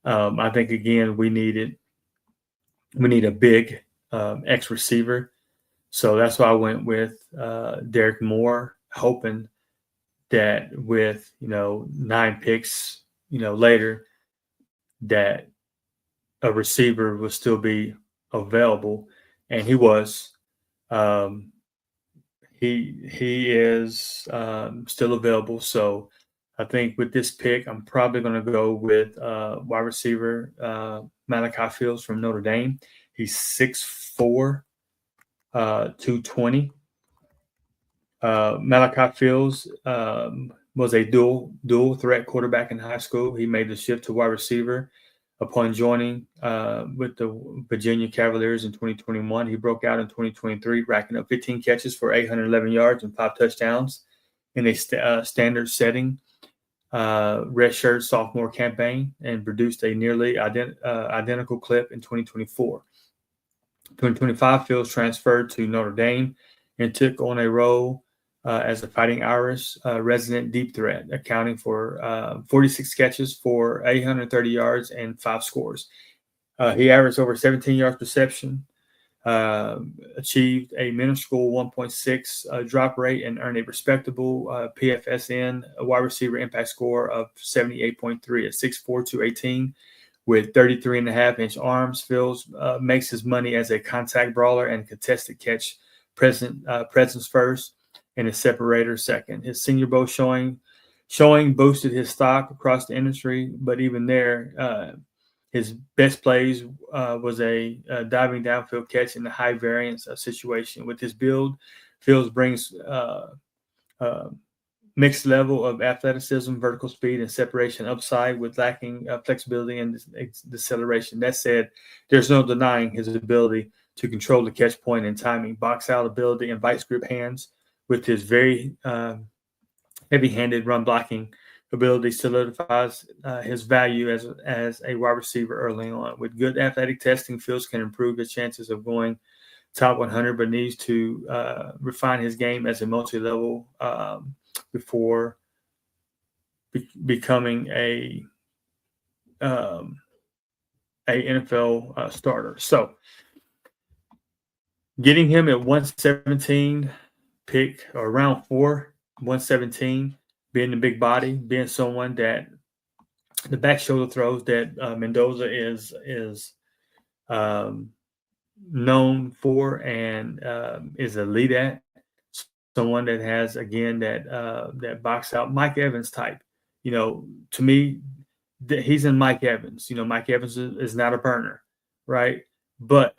I think again we need a big X receiver. So that's why I went with Derek Moore, hoping that with 9 picks later, that a receiver will still be available, and he was. He is still available. So I think with this pick, I'm probably going to go with wide receiver Malachi Fields from Notre Dame. He's 6'4", 220. Malachi Fields was a dual threat quarterback in high school. He made the shift to wide receiver upon joining with the Virginia Cavaliers in 2021. He broke out in 2023, racking up 15 catches for 811 yards and 5 touchdowns in a standard setting redshirt sophomore campaign, and produced a nearly identical clip in 2024. 2025, Fields transferred to Notre Dame and took on a role as a Fighting Irish resident deep threat, accounting for 46 catches for 830 yards and 5 scores. He averaged over 17 yards reception, achieved a minuscule 1.6 drop rate, and earned a respectable PFSN wide receiver impact score of 78.3 at 6'4", 218. With 33.5-inch arms, Fields makes his money as a contact brawler and contested catch presence first, and his separator second. His Senior Bowl showing boosted his stock across the industry, but even there, his best plays was a diving downfield catch in the high variance situation. With his build, Fields brings mixed level of athleticism, vertical speed, and separation upside, with lacking flexibility and deceleration. That said, there's no denying his ability to control the catch point and timing, box out ability, and vice grip hands. With his very heavy-handed run blocking ability, solidifies his value as a wide receiver early on. With good athletic testing, Fields can improve his chances of going top 100, but needs to refine his game as a multi-level before becoming a NFL starter. So getting him at 117 pick, or round 4, 117, being the big body, being someone that the back shoulder throws that Mendoza is known for and is elite at. Someone that has, again, that box out Mike Evans type. To me, he's in Mike Evans. Mike Evans is not a burner, right? But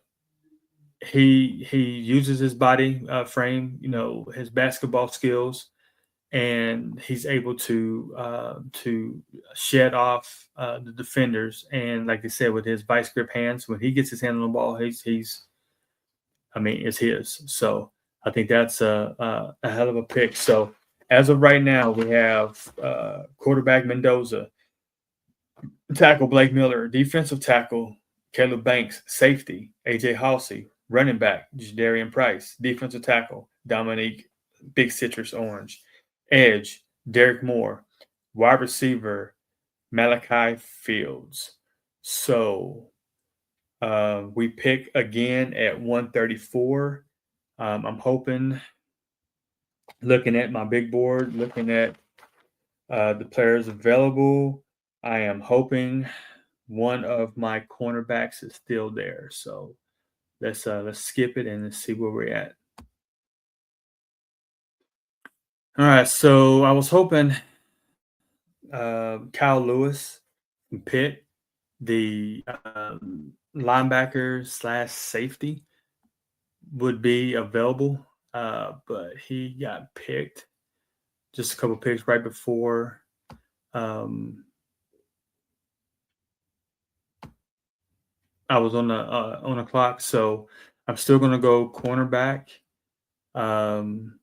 he uses his body frame, his basketball skills, and he's able to shed off the defenders. And like I said, with his vice grip hands, when he gets his hand on the ball, it's his. So I think that's a hell of a pick. So as of right now, we have quarterback Mendoza, tackle Blake Miller, defensive tackle Caleb Banks, safety AJ Halsey, running back Jadarian Price, defensive tackle Dominique Big Citrus Orange, edge Derek Moore, wide receiver Malachi Fields. So we pick again at 134. I'm hoping, looking at my big board, looking at the players available, I am hoping one of my cornerbacks is still there. So let's skip it and let's see where we're at. All right, so I was hoping Kyle Lewis from Pitt, the linebacker / safety, would be available, but he got picked just a couple picks right before I was on the clock, so I'm still going to go cornerback. Um,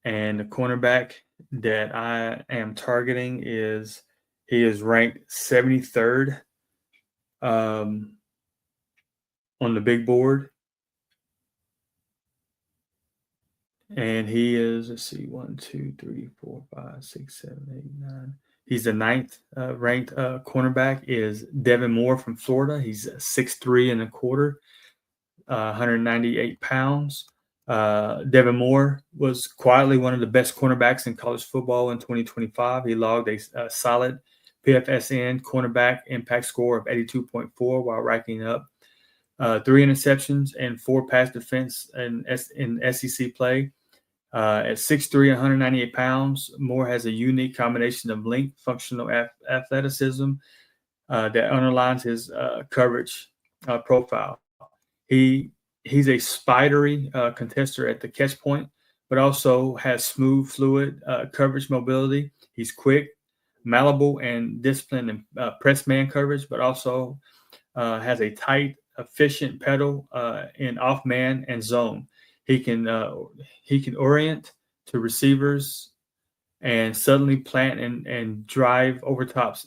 and the cornerback that I am targeting he is ranked 73rd um, on the big board, and he is, let's see, 1, 2, 3, 4, 5, 6, 7, 8, 9. He's the ninth ranked cornerback. Is Devin Moore from Florida. He's 6'3" and a quarter, 198 pounds. Devin Moore was quietly one of the best cornerbacks in college football in 2025. He logged a solid PFSN cornerback impact score of 82.4 while racking up 3 interceptions and 4 pass defense in SEC play. At 6'3", 198 pounds, Moore has a unique combination of length, functional athleticism that underlines his coverage profile. He's a spidery contester at the catch point, but also has smooth, fluid coverage mobility. He's quick, malleable, and disciplined in press man coverage, but also has a tight, efficient pedal in off man and zone. He can orient to receivers and suddenly plant and drive over top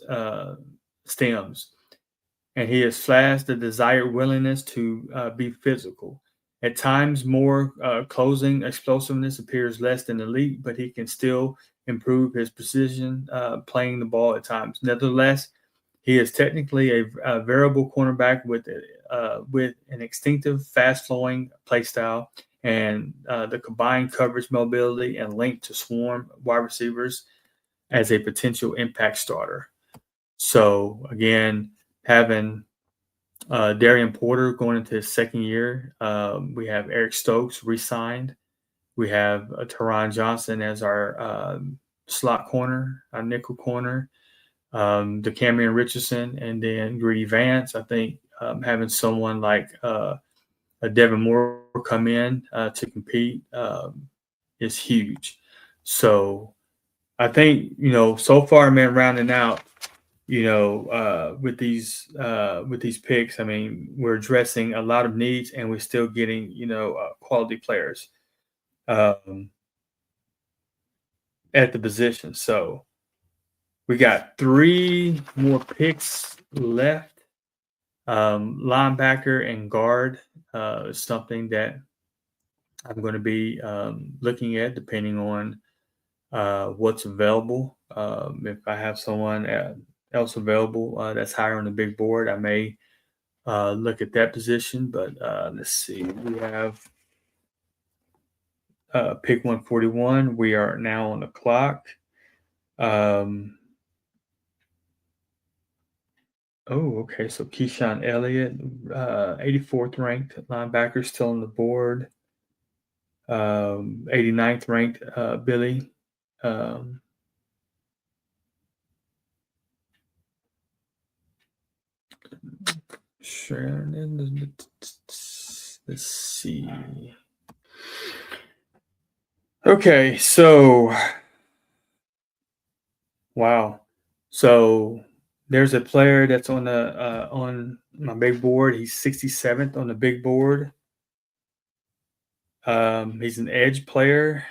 stems. And he has flashed the desired willingness to be physical. At times, more closing explosiveness appears less than elite, but he can still improve his precision playing the ball at times. Nevertheless, he is technically a variable cornerback with an instinctive, fast-flowing play style and the combined coverage mobility and length to swarm wide receivers as a potential impact starter. So, again, having Darian Porter going into his second year. We have Eric Stokes re-signed. We have Taron Johnson as our slot corner, our nickel corner. DeCamerion Richardson, and then Greedy Vance. I think having someone like a Devin Moore come in to compete is huge. So I think, so far, man, rounding out, with these picks, I mean, we're addressing a lot of needs, and we're still getting, quality players at the position. So we got 3 more picks left. Linebacker and guard is something that I'm going to be looking at depending on what's available. If I have someone else available that's higher on the big board, I may look at that position. But let's see. We have pick 141. We are now on the clock. Okay. So Keyshawn Elliott, 84th ranked linebacker, still on the board. 89th ranked Billy. Sure. Let's see. Okay, so wow. So there's a player that's on my big board. He's 67th on the big board. He's an edge player.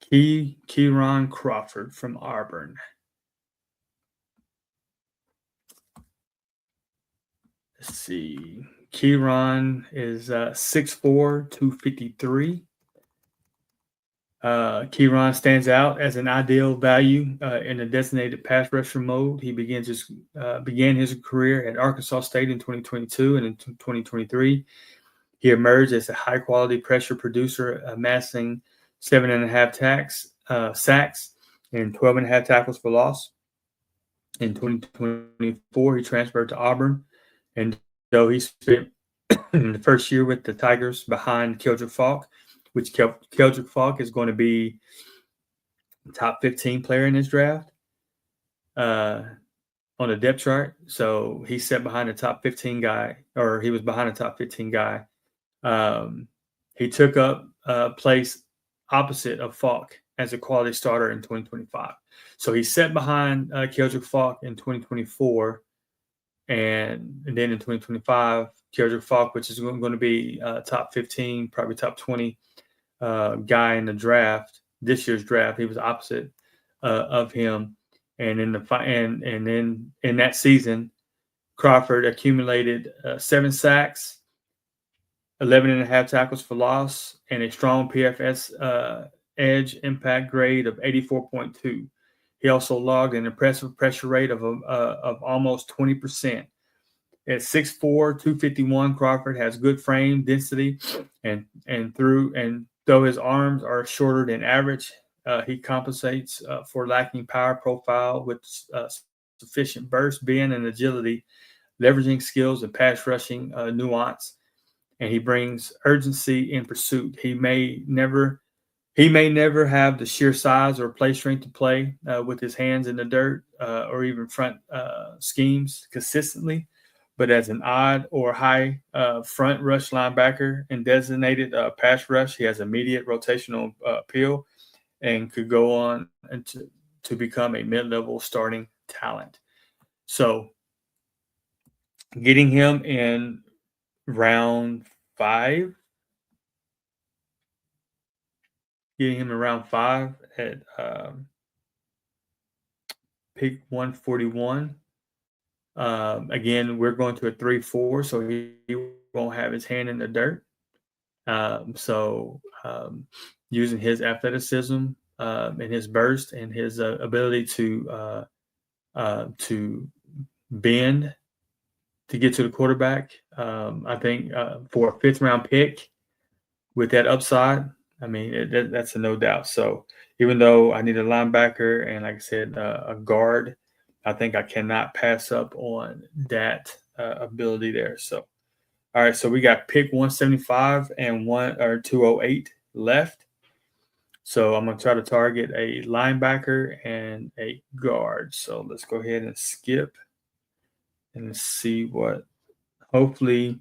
Kieran Crawford from Auburn. Let's see. Kieran is 6'4", 253. Kieran stands out as an ideal value in a designated pass rusher mode. He began his career at Arkansas State in 2022, and in 2023, he emerged as a high-quality pressure producer, amassing 7.5 sacks and 12.5 tackles for loss. In 2024, he transferred to Auburn, and though he spent the first year with the Tigers behind Keldrick Faulk, which Keldrick Faulk is going to be top 15 player in this draft on the depth chart. So he sat behind the top 15 guy, or he was behind the top 15 guy. He took up place opposite of Faulk as a quality starter in 2025. So he sat behind Keldrick Faulk in 2024 And then in 2025, Kendrick Falk, which is going to be top 15, probably top 20 guy in the draft, this year's draft. He was opposite of him. And in and then in that season, Crawford accumulated 7 sacks, 11 and a half tackles for loss, and a strong PFS edge impact grade of 84.2. He also logged an impressive pressure rate of almost 20%. At 6'4", 251, Crawford has good frame density, and though his arms are shorter than average, he compensates for lacking power profile with sufficient burst, bend, and agility, leveraging skills and pass rushing nuance. And he brings urgency in pursuit. He may never have the sheer size or play strength to play with his hands in the dirt or even front schemes consistently. But as an odd or high front rush linebacker and designated pass rush, he has immediate rotational appeal and could go on to become a mid-level starting talent. So getting him in round 5, at pick 141. Again, we're going to a 3-4, so he won't have his hand in the dirt. Using his athleticism and his burst and his ability to bend to get to the quarterback, I think for a 5th round pick with that upside, I mean, that's a no doubt. So even though I need a linebacker and, like I said, a guard, I think I cannot pass up on that ability there. So, all right, so we got pick 175 and 208 left. So I'm going to try to target a linebacker and a guard. So let's go ahead and skip and see what. Hopefully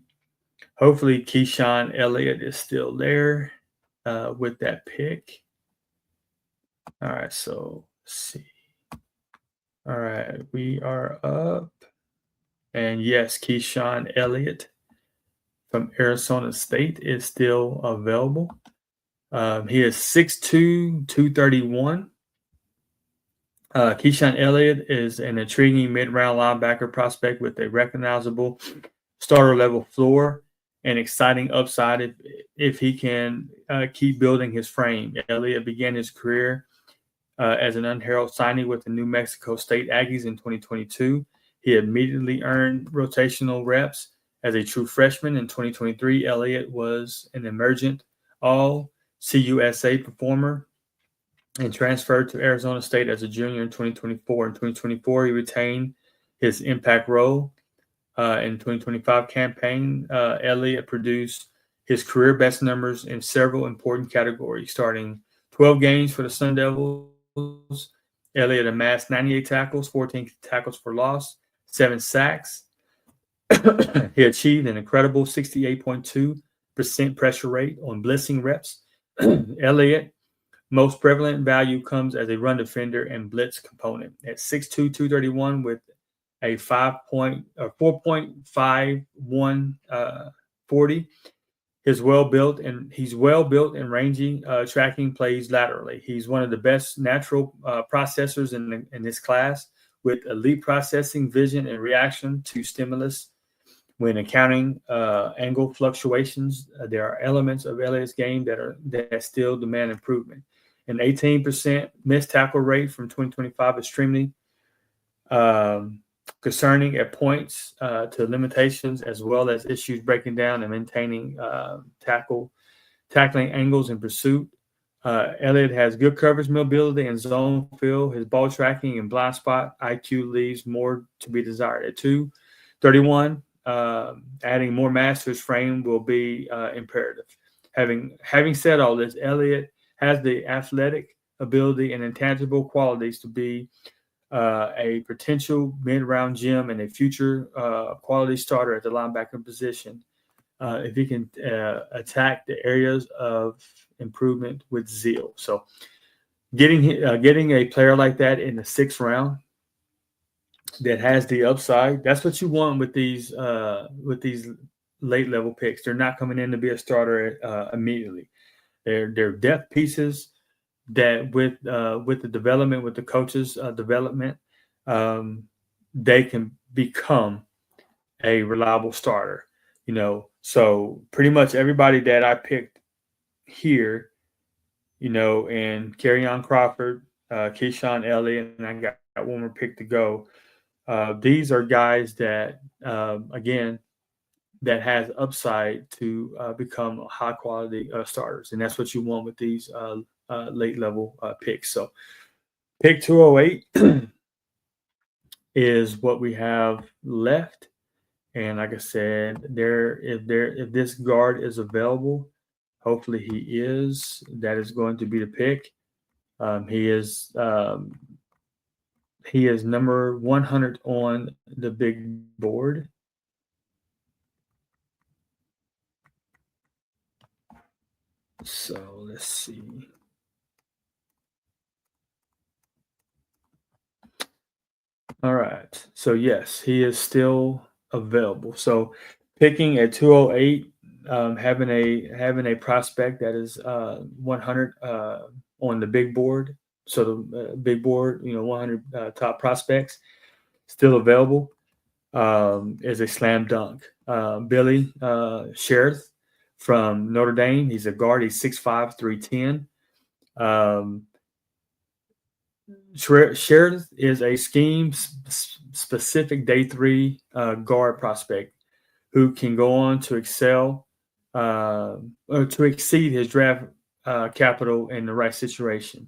Keyshawn Elliott is still there with that pick. All right, so let's see. All right, we are up. And yes, Keyshawn Elliott from Arizona State is still available. He is 6'2", 231. Keyshawn Elliott is an intriguing mid-round linebacker prospect with a recognizable starter-level floor and exciting upside if he can keep building his frame. Elliott began his career as an unheralded signing with the New Mexico State Aggies in 2022. He immediately earned rotational reps as a true freshman. In 2023, Elliott was an emergent all-CUSA performer and transferred to Arizona State as a junior in 2024. In 2024, he retained his impact role. In the 2025 campaign, Elliott produced his career best numbers in several important categories. Starting 12 games for the Sun Devils, Elliott amassed 98 tackles, 14 tackles for loss, 7 sacks. He achieved an incredible 68.2% pressure rate on blitzing reps. Elliott most prevalent value comes as a run defender and blitz component. At 6'2", 231 with a 4.51 40. He's well built and ranging, tracking plays laterally. He's one of the best natural processors in this class with elite processing, vision, and reaction to stimulus. When accounting angle fluctuations, there are elements of Elliott's game that still demand improvement. An 18% missed tackle rate from 2025, extremely concerning at points to limitations, as well as issues breaking down and maintaining tackling angles in pursuit. Elliott has good coverage mobility and zone feel. His ball tracking and blind spot IQ leaves more to be desired. At 231, adding more mass to his frame will be imperative. Having said all this, Elliott has the athletic ability and intangible qualities to be a potential mid-round gem and a future quality starter at the linebacker position if he can attack the areas of improvement with zeal. So getting a player like that in the 6th round that has the upside. That's what you want with these late level picks. They're not coming in to be a starter immediately. They're depth pieces that with the development, with the coaches' development, um, they can become a reliable starter. So pretty much everybody that I picked here, and Kerryon Crawford, Keyshawn Elliott, and I got one more pick to go. These are guys that, again, that has upside to become high quality starters, and that's what you want with these late level picks. So, pick 208 is what we have left, and like I said, if this guard is available, hopefully he is. That is going to be the pick. He is number 100 on the big board. So let's see. All right. So yes, he is still available. So picking at 208, having a prospect that is 100 on the big board. So the big board, 100 top prospects still available, is a slam dunk. Billy Sherth from Notre Dame. He's a guard. He's 6'5", 310. Sheridan is a scheme-specific day 3 guard prospect who can go on to excel or to exceed his draft capital in the right situation.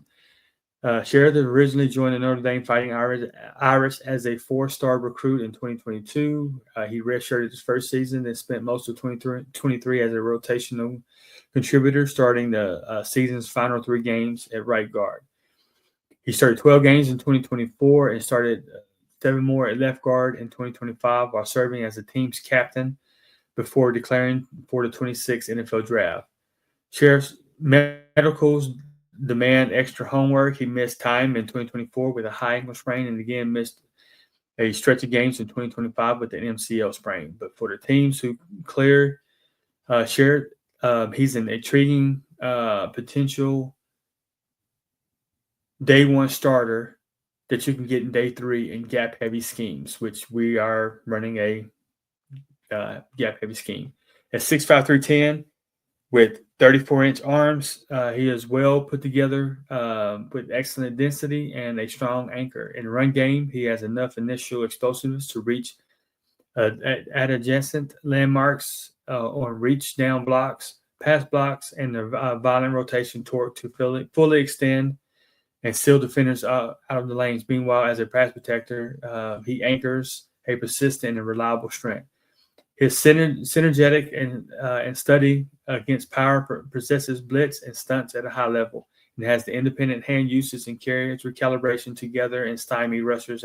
Sheridan originally joined the Notre Dame Fighting Irish as a 4-star recruit in 2022. He redshirted his first season and spent most of 2023 as a rotational contributor, starting the season's final 3 games at right guard. He started 12 games in 2024 and started 7 more at left guard in 2025 while serving as the team's captain before declaring for the 26th NFL draft. Sheriff's medicals demand extra homework. He missed time in 2024 with a high ankle sprain and again missed a stretch of games in 2025 with an MCL sprain. But for the teams who cleared Sheriff, he's an intriguing potential day 1 starter that you can get in day 3 in gap heavy schemes, which we are running a gap heavy scheme. At 6'5", 310 with 34-inch arms, he is well put together with excellent density and a strong anchor. In run game, he has enough initial explosiveness to reach at adjacent landmarks on reach down blocks, pass blocks, and the violent rotation torque to fully extend and seal defenders out of the lanes. Meanwhile, as a pass protector, he anchors a persistent and reliable strength. His synergetic and study against power possesses blitz and stunts at a high level, and has the independent hand usage and carriage recalibration together and stymie rushers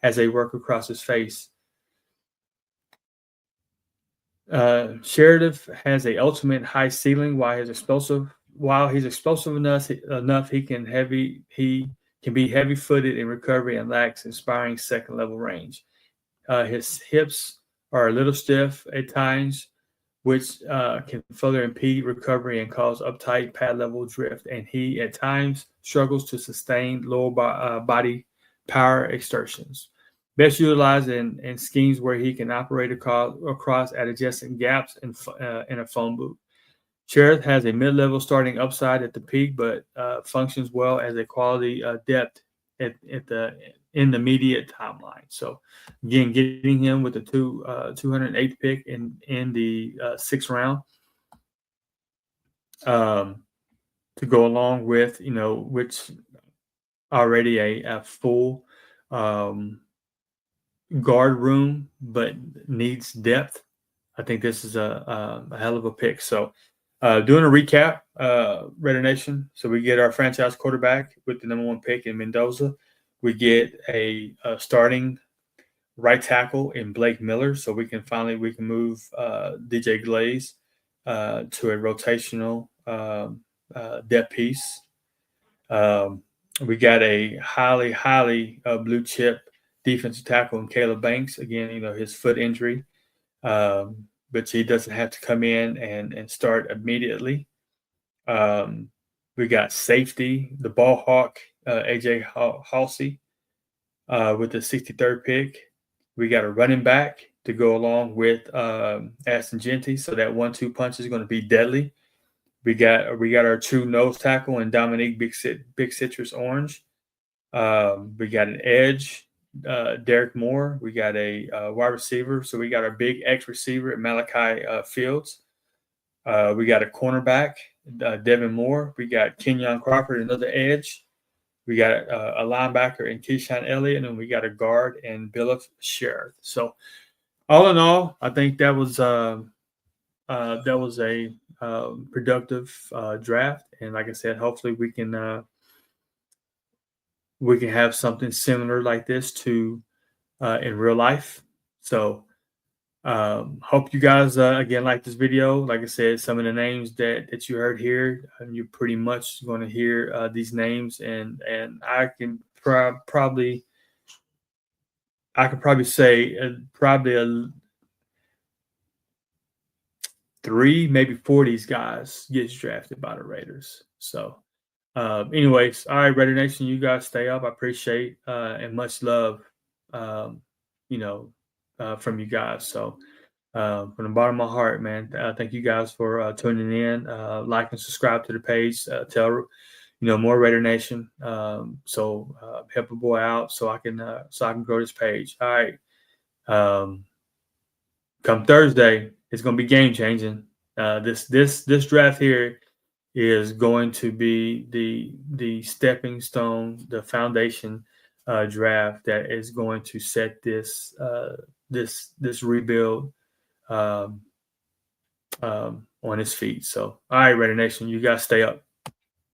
as they work across his face. Sheridan has a ultimate high ceiling while he's explosive enough, he can be heavy-footed in recovery and lacks inspiring second-level range. His hips are a little stiff at times, which can further impede recovery and cause uptight pad-level drift. And he, at times, struggles to sustain lower body power exertions. Best utilized in schemes where he can operate across at adjacent gaps in a phone booth. Sheriff has a mid-level starting upside at the peak, but functions well as a quality depth in the immediate timeline. So, again, getting him with the 208th pick in the 6th round to go along with, which already a full guard room, but needs depth. I think this is a hell of a pick. So, doing a recap, Raider Nation. So we get our franchise quarterback with the number 1 pick in Mendoza. We get a starting right tackle in Blake Miller. So we can move DJ Glaze to a rotational depth piece. We got a highly blue chip defensive tackle, and Caleb Banks. Again, his foot injury, but he doesn't have to come in and start immediately. We got safety, the ball hawk, AJ Halsey, with the 63rd pick. We got a running back to go along with Ashton Jeanty, so that 1-2 punch is going to be deadly. We got our true nose tackle and Dominique Big Citrus Orange. We got an edge, Derek Moore. We got a wide receiver, so we got our big X receiver at Malachi Fields. We got a cornerback, Devin Moore. We got Kenyon Crawford, another edge. We got a linebacker in Keyshawn Elliott, and we got a guard in Billup Sheriff. So, all in all, I think that was a productive draft, and like I said, hopefully we can have something similar like this to in real life. So, hope you guys again like this video. Like I said, some of the names that you heard here, you're pretty much going to hear these names, and I can probably say probably 3, maybe 4 of these guys gets drafted by the Raiders. So, anyways, all right, Raider Nation, you guys stay up. I appreciate and much love, from you guys. So, from the bottom of my heart, man, thank you guys for tuning in. Like and subscribe to the page. Tell more Raider Nation. So help a boy out so I can grow this page. All right. Come Thursday, it's going to be game changing. This draft here is going to be the stepping stone, the foundation draft that is going to set this rebuild on his feet. So, all right, Raider Nation, you guys stay up.